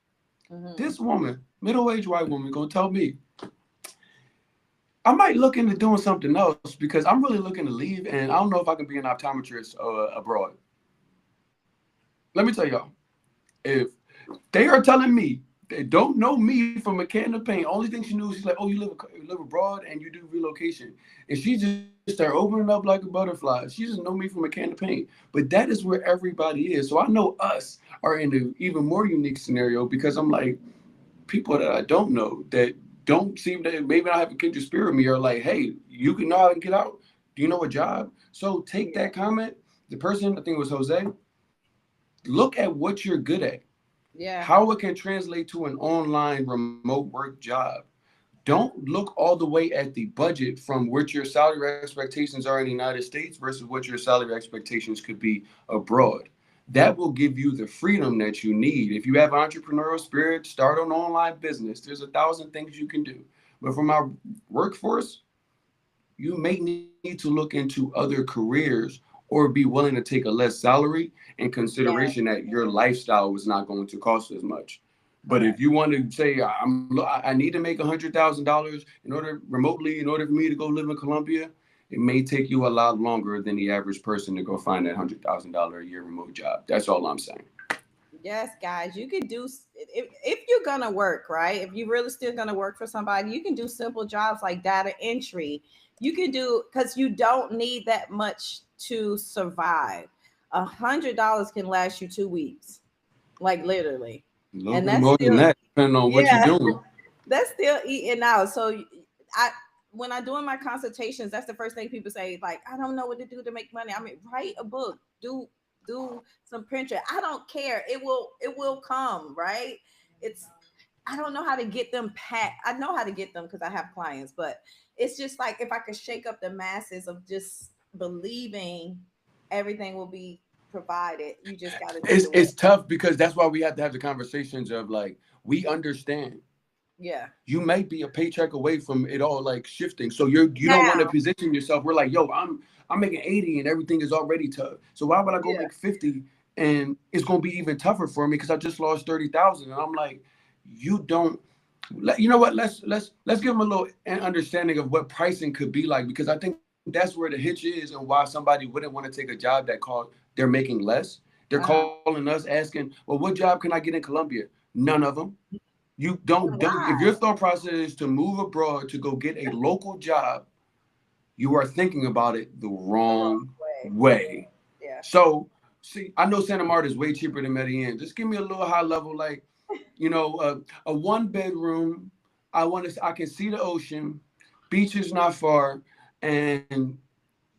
Mhm. This woman, middle-aged white woman, gonna tell me I might look into doing something else because I'm really looking to leave, and I don't know if I can be an optometrist abroad. Let me tell y'all, if they are telling me they don't know me from a can of paint. Only thing she knew, she's like, "Oh, you live abroad and you do relocation." And she just started opening up like a butterfly. She just know me from a can of paint. But that is where everybody is. So I know us are in an even more unique scenario because I'm like people that I don't know that don't seem to maybe not have a kindred spirit with me are like, "Hey, you can know how to get out. Do you know a job?" So take Yeah. that comment. The person I think it was Jose. Look at what you're good at, Yeah. how it can translate to an online remote work job. Don't look all the way at the budget from what your salary expectations are in the United States versus what your salary expectations could be abroad. That will give you the freedom that you need. If you have entrepreneurial spirit, start an online business. There's 1,000 things you can do. But from our workforce, you may need to look into other careers or be willing to take a less salary in Yeah. consideration that your lifestyle was not going to cost as much. But if Correct. you want to say I need to make $100,000 in order remotely in order for me to go live in Colombia, it may take you a lot longer than the average person to go find that $100,000 a year remote job. That's all I'm saying. Yes, guys, you can do if you're gonna work, right? If you're really still gonna work for somebody, you can do simple jobs like data entry. You can do because you don't need that much to survive. $100 can last you 2 weeks, like literally, A little and bit that's more than still that, depending on what you're yeah, doing. that's still eating out. So I when I doing my consultations, that's the first thing people say. Like, I don't know what to do to make money. I mean, write a book, do some printing. I don't care. It will come, right? It's I don't know how to get them packed. I know how to get them because I have clients, but it's just like if I could shake up the masses of just believing everything will be provided. You just got to do It's the work. it's tough because that's why we have to have the conversations of like we understand Yeah. you might be a paycheck away from it all like shifting. So you don't want to Now. position yourself. We're like, yo, I'm making 80 and everything is already tough. So why would I go Yeah. make 50 and it's gonna be even tougher for me because I just lost 30,000, and I'm like, you don't. You know what? Let's give them a little understanding of what pricing could be like, because I think that's where the hitch is and why somebody wouldn't want to take a job that called they're making less. They're Uh-huh. calling us asking, well, what job can I get in Colombia? None of them. You don't. If your Why? thought process is to move abroad to go get a local job, you are thinking about it the The wrong wrong way. way. Yeah. So, see, I know Santa Marta is way cheaper than Medellin. Just give me a little high level, like, a one bedroom. I can see the ocean, beach is not far, and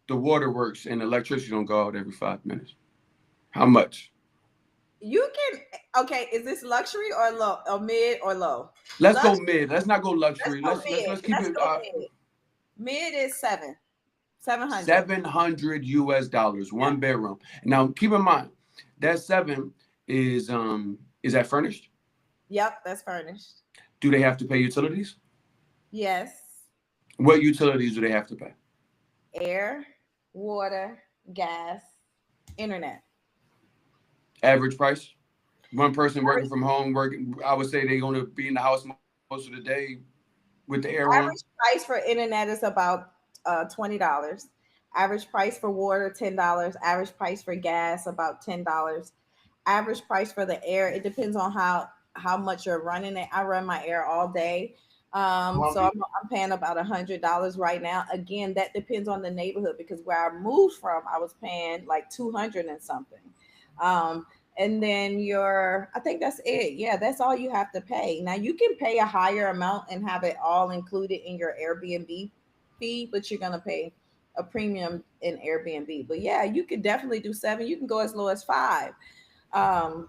the water works and the electricity don't go out every 5 minutes. How much? You can, okay, is this luxury or low or mid or low? Let's go Luxury, mid. Let's not go let's luxury. go Let's mid. let's keep Let's it go mid. Mid is 700. 700 US dollars, Yeah. one bedroom. Now keep in mind that seven is that furnished? Yep, that's furnished. Do they have to pay utilities? Yes. What utilities do they have to pay? Air, water, gas, internet. Average price? One person working Average, from home working, I would say they're gonna be in the house most of the day with the air on. average price for internet is about $20. Average price for water $10. Average price for gas about $10. Average price for the air, it depends on how much you're running it. I run my air all day. So Columbia. I'm paying about $100 right now. Again, that depends on the neighborhood because where I moved from, I was paying like 200 and something. Um, and then I think that's it. Yeah, that's all you have to pay. Now you can pay a higher amount and have it all included in your Airbnb fee, but you're gonna pay a premium in Airbnb. But yeah, you could definitely do seven. You can go as low as five. um,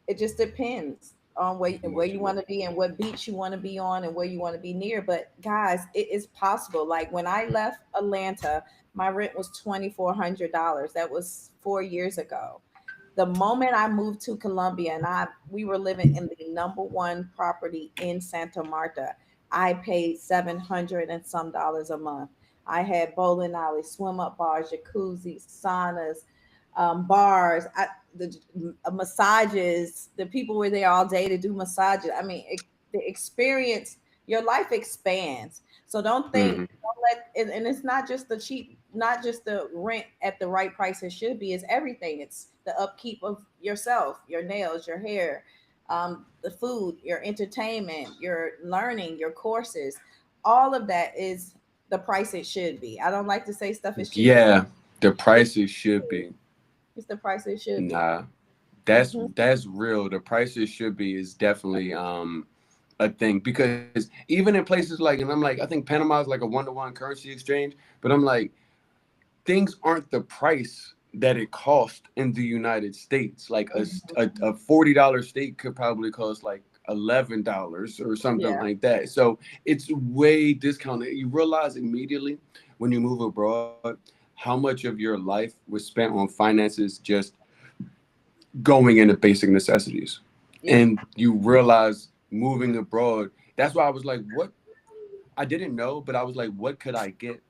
it just depends on where you want to be and what beach you want to be on and where you want to be near. But guys, it is possible. Like when I left Atlanta, my rent was $2,400. That was 4 years ago. The moment I moved to Colombia and we were living in the number one property in Santa Marta, I paid 700 and some dollars a month. I had bowling alleys, swim up bars, jacuzzis, saunas, bars, massages. The people were there all day to do massages. I mean, the experience, your life expands. So don't think, Mhm. don't and it's not just the cheap, not just the rent at the right price. It should be. It's everything. It's the upkeep of yourself, your nails, your hair, the food, your entertainment, your learning, your courses. All of that is the price it should be. I don't like to say stuff is cheap. Yeah, the It's, prices should be. it's the price it should be. Nah, Hmm. that's real. The prices should be is definitely a thing, because even in places like, and I'm like, I think Panama is like a one-to-one currency exchange, but I'm like, things aren't the price that it cost in the United States. Like a $40 steak could probably cost like $11 or something Yeah. like that. So it's way discounted. You realize immediately when you move abroad how much of your life was spent on finances just going into basic necessities. Yeah. And you realize moving abroad, that's why I was like, what? I didn't know, but I was like, what could I get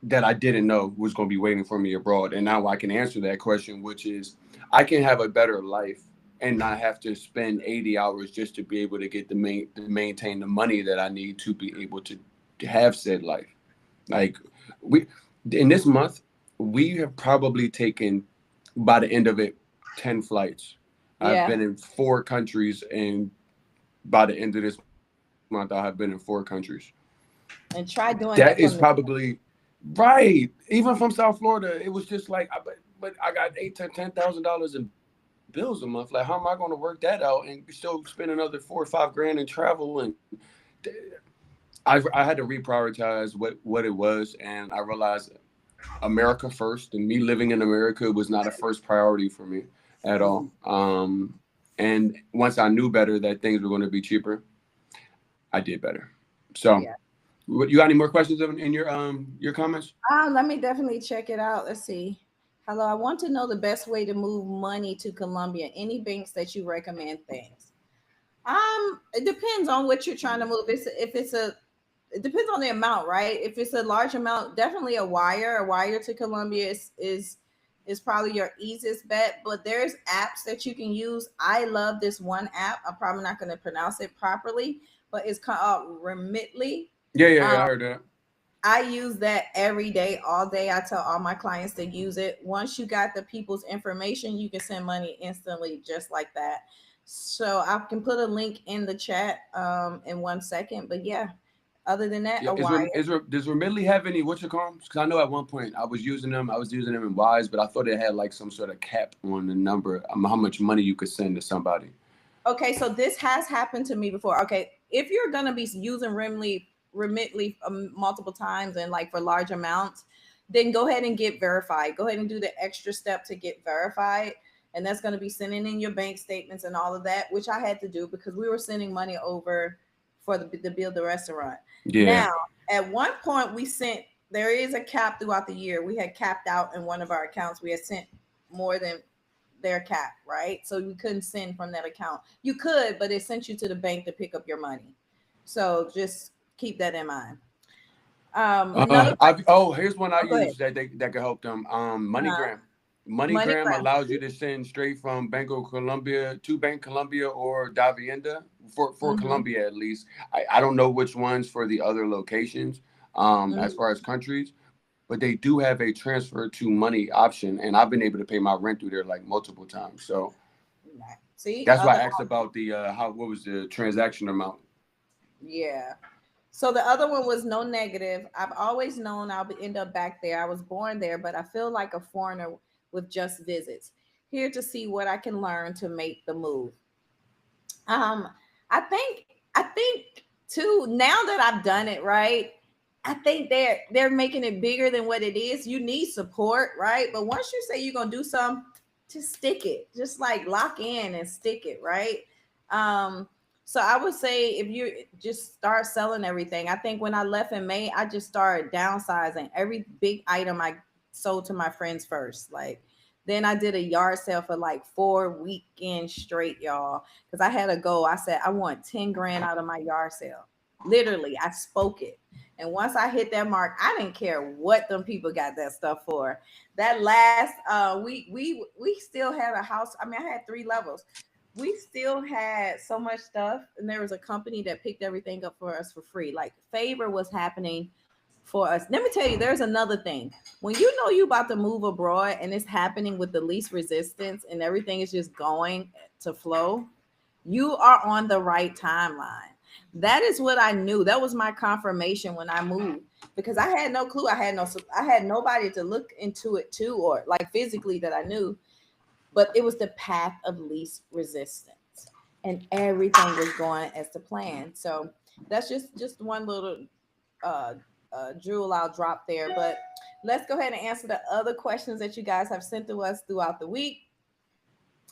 that I didn't know was going to be waiting for me abroad? And now I can answer that question, which is I can have a better life and not have to spend 80 hours just to be able to get to maintain the money that I need to be able to have said life. Like we in this month, we have probably taken, by the end of it, 10 flights. I've Yeah. been in 4 countries, and by the end of this month, I have been in 4 countries. And try That doing is that from the probably right. Even from South Florida, it was just like, but I got eight to $10,000 in bills a month. Like, how am I going to work that out and still spend another 4 or 5 grand in travel? And I had to reprioritize what it was, and I realized America first, and me living in America was not a first priority for me at all. And once I knew better that things were going to be cheaper, I did better. So, yeah. you got any more questions in your comments? Let me definitely check it out. Let's see. Hello, I want to know the best way to move money to Colombia. Any banks that you recommend? Things. It depends on what you're trying to move. If it's a it depends on the amount, right? If it's a large amount, definitely a wire. A wire to Colombia is is probably your easiest bet, but there's apps that you can use. I love this one app. I'm probably not going to pronounce it properly, but it's called Remitly. Yeah, yeah, Um, yeah. I heard that. I use that every day, all day. I tell all my clients to use it. Once you got the people's information, you can send money instantly, just like that. So I can put a link in the chat in 1 second. But yeah, other than that, Yeah, a wire. does Remitly have any what you call them? Because I know at one point I was using them. I was using them in Wise, but I thought it had like some sort of cap on the number, how much money you could send to somebody. Okay, so this has happened to me before. Okay, if you're gonna be using Remitly multiple times and like for large amounts, then go ahead and get verified. Go ahead and do the extra step to get verified, and that's gonna be sending in your bank statements and all of that, which I had to do because we were sending money over for the build the restaurant. Yeah. Now, at one point, we sent. There is a cap throughout the year. We had capped out in one of our accounts. We had sent more than their cap, right? So you couldn't send from that account. You could, but it sent you to the bank to pick up your money. So just keep that in mind. Another I've here's one I oh, go ahead. use that could help them. Uh, MoneyGram. MoneyGram MoneyGram. allows you to send straight from Banco Colombia to Bank Colombia or Davienda for Mm-hmm. Colombia at least. I don't know which ones for the other locations, as far as countries, but they do have a transfer to money option, and I've been able to pay my rent through there like multiple times. So See, that's why other I asked about the how what was the transaction amount. yeah. So the other one was no negative. I've always known end up back there. I was born there, but I feel like a foreigner with just visits. Here to see what I can learn to make the move. Um, I think too, now that I've done it, right? I think they're making it bigger than what it is. You need support, right? But once you say you're gonna do something, just stick it. Just like lock in and stick it, right? Um, so I would say if you just start selling everything. I think when I left in May, I just started downsizing every big item I sold to my friends first. Like then I did a yard sale for like 4 weekends straight, y'all. Because I had a goal. I said I want 10 grand out of my yard sale. Literally, I spoke it. And once I hit that mark, I didn't care what them people got that stuff for. That last we still had a house. I mean, I had 3 levels. We still had so much stuff, and there was a company that picked everything up for us for free. Like favor was happening for us. Let me tell you, there's another thing. When you know you about to move abroad and it's happening with the least resistance and everything is just going to flow, you are on the right timeline. That is what I knew. That was my confirmation when I moved because I had no clue. I had nobody to look into it to or like physically that I knew, but it was the path of least resistance and everything was going as the plan. So that's just one little uh, jewel I'll drop there. But let's go ahead and answer the other questions that you guys have sent to us throughout the week,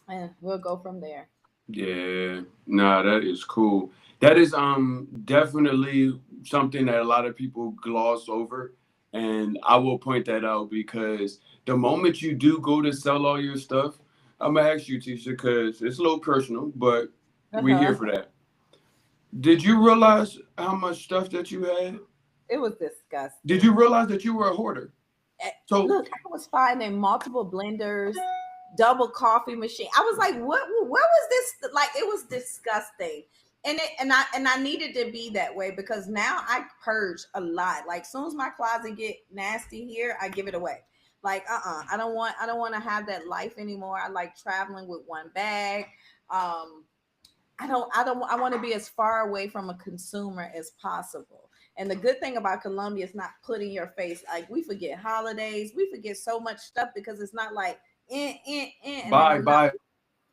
and we'll go from there. Yeah, nah, that is cool. That is definitely something that a lot of people gloss over, and I will point that out because the moment you do go to sell all your stuff, I'm gonna ask you, Tisha, because it's a little personal, but Uh we're here huh. for that. Did you realize how much stuff that you had? It was Did you disgusting. realize that you were a hoarder? So Look, I was finding multiple blenders, double coffee machine. I was like, what? Where was this? Like, it was disgusting. And I needed to be that way because now I purge a lot. Like, soon as my closet get nasty here, I give it away. Like, I don't want to have that life anymore. I like traveling with one bag. Um, I want to be as far away from a consumer as possible. And the good thing about Colombia is not putting your face like we forget holidays, we forget so much stuff because it's not like and then buy, I'm not buy,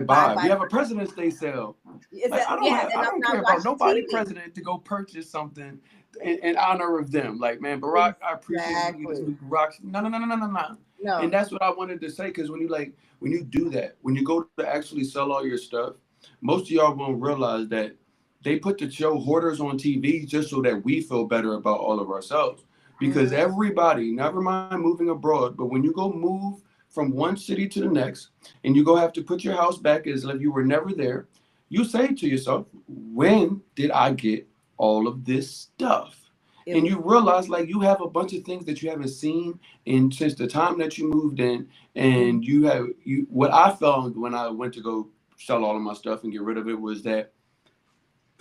buy. We have a buy buy. President's Day sale. Like Is that yeah? I don't And care I'm about not nobody watching president TV. to go purchase something in honor of them. Like, man, Barack, I appreciate you get this new Exactly. Barack. No, no, no, no, no, no, no. And No. that's what I wanted to say because when you do that, when you go to actually sell all your stuff, most of y'all won't realize that they put the show hoarders on TV just so that we feel better about all of ourselves. Because Mm, everybody, never mind moving abroad, but when you go move from one city to the next and you go have to put your house back as if you were never there, you say to yourself, when did I get all of this stuff? It And was. you realize like you have a bunch of things that you haven't seen in since the time that you moved in, Mhm. and you what I felt when I went to go sell all of my stuff and get rid of it was that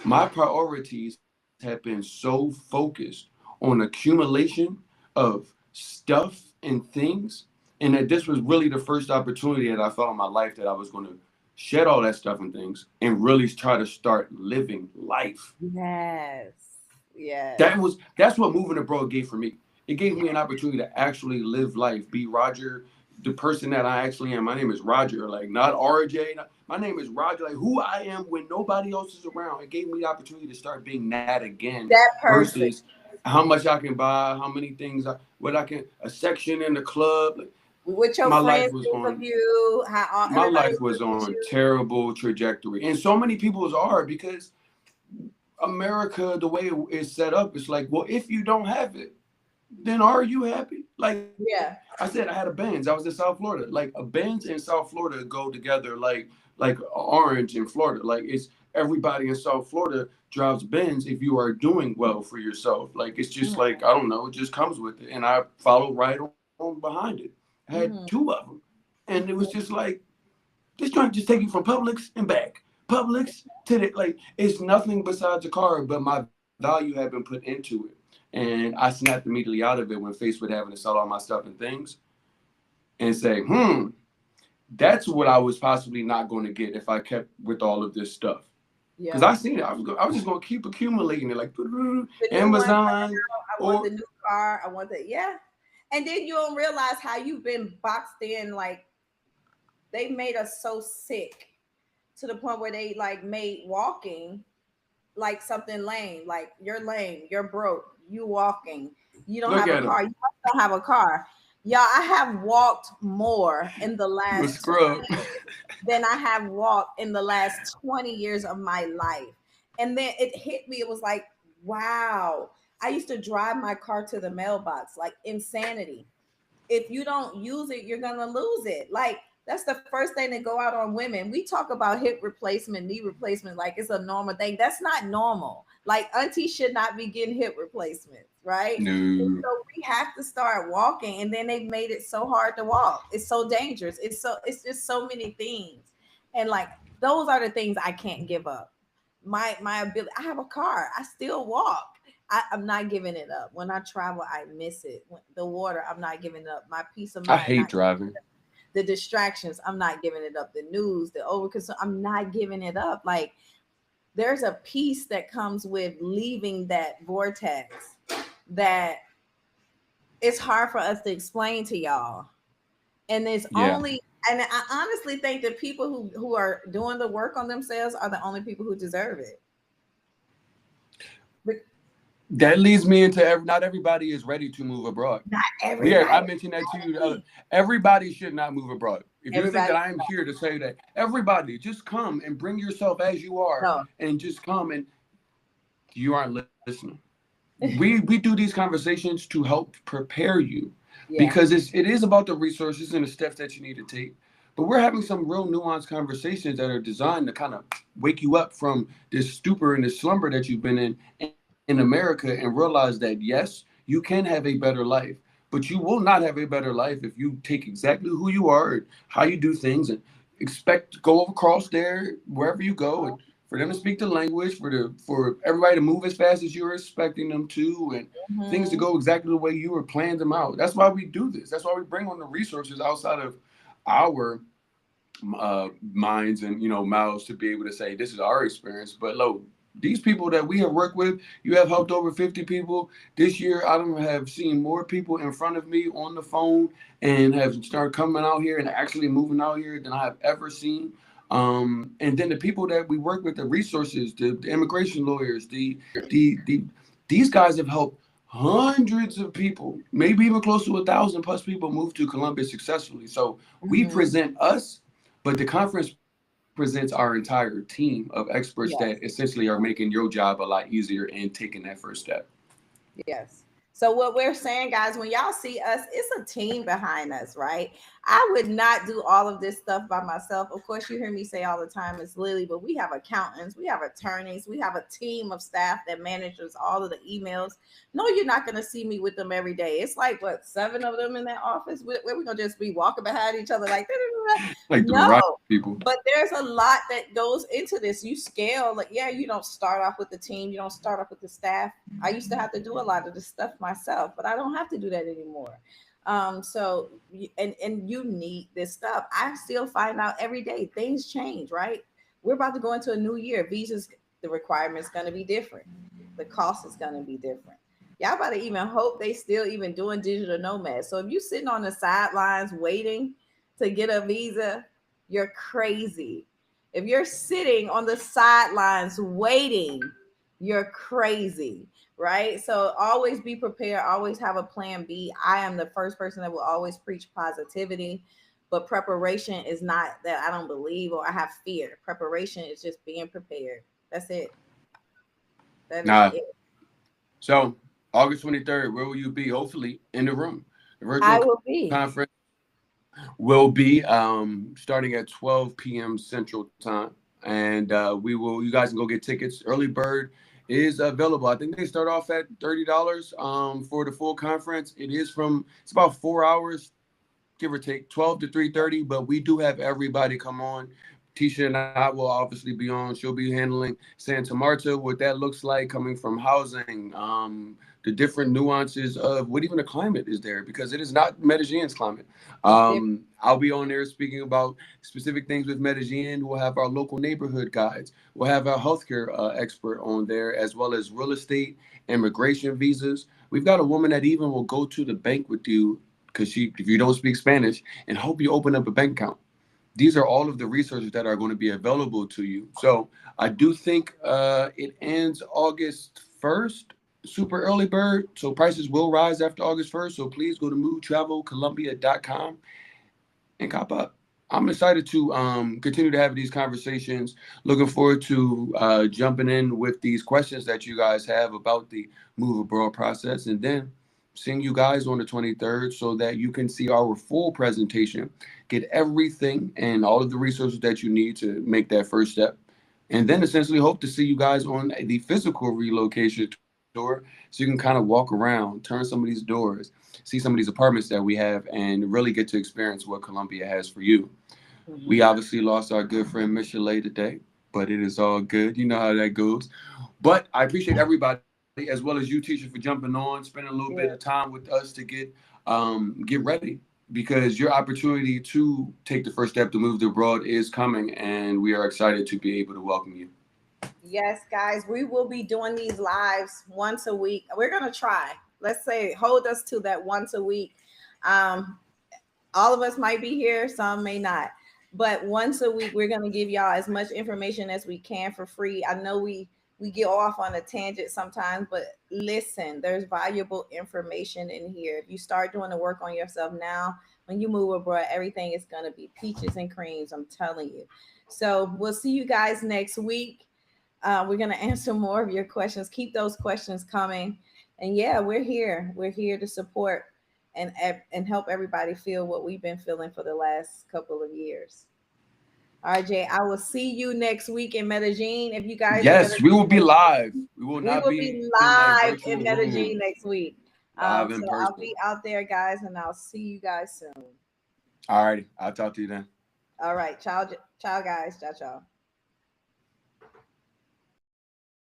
my priorities have been so focused on accumulation of stuff and things, and that this was really the first opportunity that I felt in my life that I was going to shed all that stuff and things and really try to start living life. Yes. Yes. That's what moving abroad gave for me. It gave me an opportunity to actually live life, be Roger, the person that I actually am. My name is Roger, like not RJ. My name is Roger, like who I am when nobody else is around. It gave me the opportunity to start being that again That person versus how much I can buy, how many things, what I can, a section in the club. Like, what your my life friends was think of on you, how my everybody life was looks at on you. terrible trajectory, and so many people's are because America, the way it is set up, it's like, well, if you don't have it, then are you happy? Like I Yeah. said, I had a Benz. I was in South Florida. Like a Benz and South Florida go together like orange in Florida. Like it's everybody in South Florida drives Benz if you are doing well for yourself. Like it's just Mhm. like I don't know, it just comes with it. And I followed right on behind it. I had two Mhm. of them, and it was just Mhm. like this joint just take you from Publix and back. Publix to the like it's nothing besides a car, but my value had been put into it. And I snapped immediately out of it when faced with having to sell all my stuff and things and say, that's what I was possibly not going to get if I kept with all of this stuff. Because Yeah. I seen it. I was just going to keep accumulating it like The new one coming Amazon out. I want the or new car. I want the yeah. And then you don't realize how you've been boxed in. Like they made us so sick to the point where they like made walking like something lame. Like you're lame. You're broke. You walking. You don't look have a at car. them. You don't have a car. Y'all, I have walked more in the You a last scrub. than I have walked in the last 20 years of my life. And then it hit me. It was like, wow. I used to drive my car to the mailbox, like insanity. If you don't use it, you're gonna lose it. Like that's the first thing to go out on women. We talk about hip replacement, knee replacement, like it's a normal thing. That's not normal. Like auntie should not be getting hip replacements, right? And No. so we have to start walking, and then they've made it so hard to walk. It's so dangerous. It's just so many things, and like those are the things I can't give up. My ability. I have a car. I still walk. I'm not giving it up. When I travel, I miss it. The water, I'm not giving it up. My peace of I mind, hate not driving. the distractions, I'm not giving it up. The news, the overconsume, I'm not giving it up. Like there's a peace that comes with leaving that vortex that it's hard for us to explain to y'all. And it's Yeah. only and I honestly think that people who are doing the work on themselves are the only people who deserve it. But That leads me into not everybody is ready to move abroad. not I everybody. mentioned that to you. Everybody should not move abroad. If you think Everybody that I am here to say that, everybody just come and bring yourself as you are, no. and just come and you aren't listening. We do these conversations to help prepare you Yeah. because it is about the resources and the steps that you need to take. But we're having some real nuanced conversations that are designed to kind of wake you up from this stupor and this slumber that you've been in America and realize that yes, you can have a better life, but you will not have a better life if you take exactly who you are and how you do things and expect to go across there wherever you go and for them to speak the language, for everybody to move as fast as you're expecting them to, and things to Mhm. go exactly the way you were planned them out. That's why we do this. That's why we bring on the resources outside of our minds and mouths to be able to say this is our experience. But look, these people that we have worked with, you have helped over 50 people this year. I don't have seen more people in front of me on the phone and have started coming out here and actually moving out here than I have ever seen. And then the people that we work with, the resources, the immigration lawyers, the these guys have helped hundreds of people, maybe even close to 1,000 plus people move to Colombia successfully. So we Mhm. present us, but the conference presents our entire team of experts that Yes. essentially are making your job a lot easier and taking that first step. Yes. So what we're saying, guys, when y'all see us, it's a team behind us, right? I would not do all of this stuff by myself. Of course, you hear me say all the time it's Lily, but we have accountants, we have attorneys, we have a team of staff that manages all of the emails. No, you're not going to see me with them every day. It's like what, 7 of them in that office? Where we going to just be walking behind each other like Like the right no. people. But there's a lot that goes into this. You scale, like, yeah, you don't start off with the team, you don't start off with the staff. I used to have to do a lot of this stuff myself, but I don't have to do that anymore. So and you need this stuff. I still find out every day things change, right? We're about to go into a new year. Visas, the requirements going to be different. The cost is going to be different. Y'all about to even hope they still even doing digital nomads. So if you sitting on the sidelines waiting to get a visa, you're crazy. If you're sitting on the sidelines waiting, you're crazy, right? So always be prepared, always have a plan B. I am the first person that will always preach positivity, but preparation is not that I don't believe or I have fear. Preparation is just being prepared. That's it. That is Nah. it. So August 23rd, where will you be? Hopefully in the room. The I virtual will be. conference will be starting at 12 p.m. Central Time, and we will. You guys can go get tickets. Early bird is available. I think they start off at $30 for the full conference. It's about 4 hours, give or take, 12 to 3:30. But we do have everybody come on. Tisha and I will obviously be on. She'll be handling Santa Marta, what that looks like, coming from housing, the different nuances of what even the climate is there, because it is not Medellin's climate. It's different. I'll be on there speaking about specific things with Medellin. We'll have our local neighborhood guides. We'll have our healthcare expert on there, as well as real estate, immigration visas. We've got a woman that even will go to the bank with you, because if you don't speak Spanish, and help you open up a bank account. These are all of the resources that are going to be available to you. So I do think it ends August 1st, super early bird. So prices will rise after August 1st. So please go to movetravelcolumbia.com and cop up. I'm excited to continue to have these conversations. Looking forward to jumping in with these questions that you guys have about the move abroad process, and then seeing you guys on the 23rd so that you can see our full presentation, get everything and all of the resources that you need to make that first step. And then essentially hope to see you guys on the physical relocation tour so you can kind of walk around, turn some of these doors, see some of these apartments that we have, and really get to experience what Colombia has for you. We Mhm. obviously lost our good friend Miss Chalet today, but it is all good. You know how that goes. But I appreciate everybody, as well as you, teacher, for jumping on, spending a little bit of Yeah. time with us to get ready, because your opportunity to take the first step to move abroad is coming, and we are excited to be able to welcome you. Yes, guys, we will be doing these lives once a week. We're gonna try. Let's say hold us to that once a week. Um, all of us might be here, some may not. But once a week, we're gonna give y'all as much information as we can for free. I know we get off on a tangent sometimes, but listen, there's valuable information in here. If you start doing the work on yourself now, when you move abroad, everything is gonna be peaches and creams. I'm telling you. So we'll see you guys next week. We're going to answer more of your questions. Keep those questions coming. And yeah, we're here. We're here to support and help everybody feel what we've been feeling for the last couple of years. All right, Jay, I will see you next week in Medellin. If you guys in Yes, we will be Medellin, live. We will we not will be be in like live virtual in rooms. Medellin next week. Live in So I'll person. be out there, guys, and I'll see you guys soon. All righty. I'll talk to you then. All right. Ciao, ciao, guys. Ciao, ciao.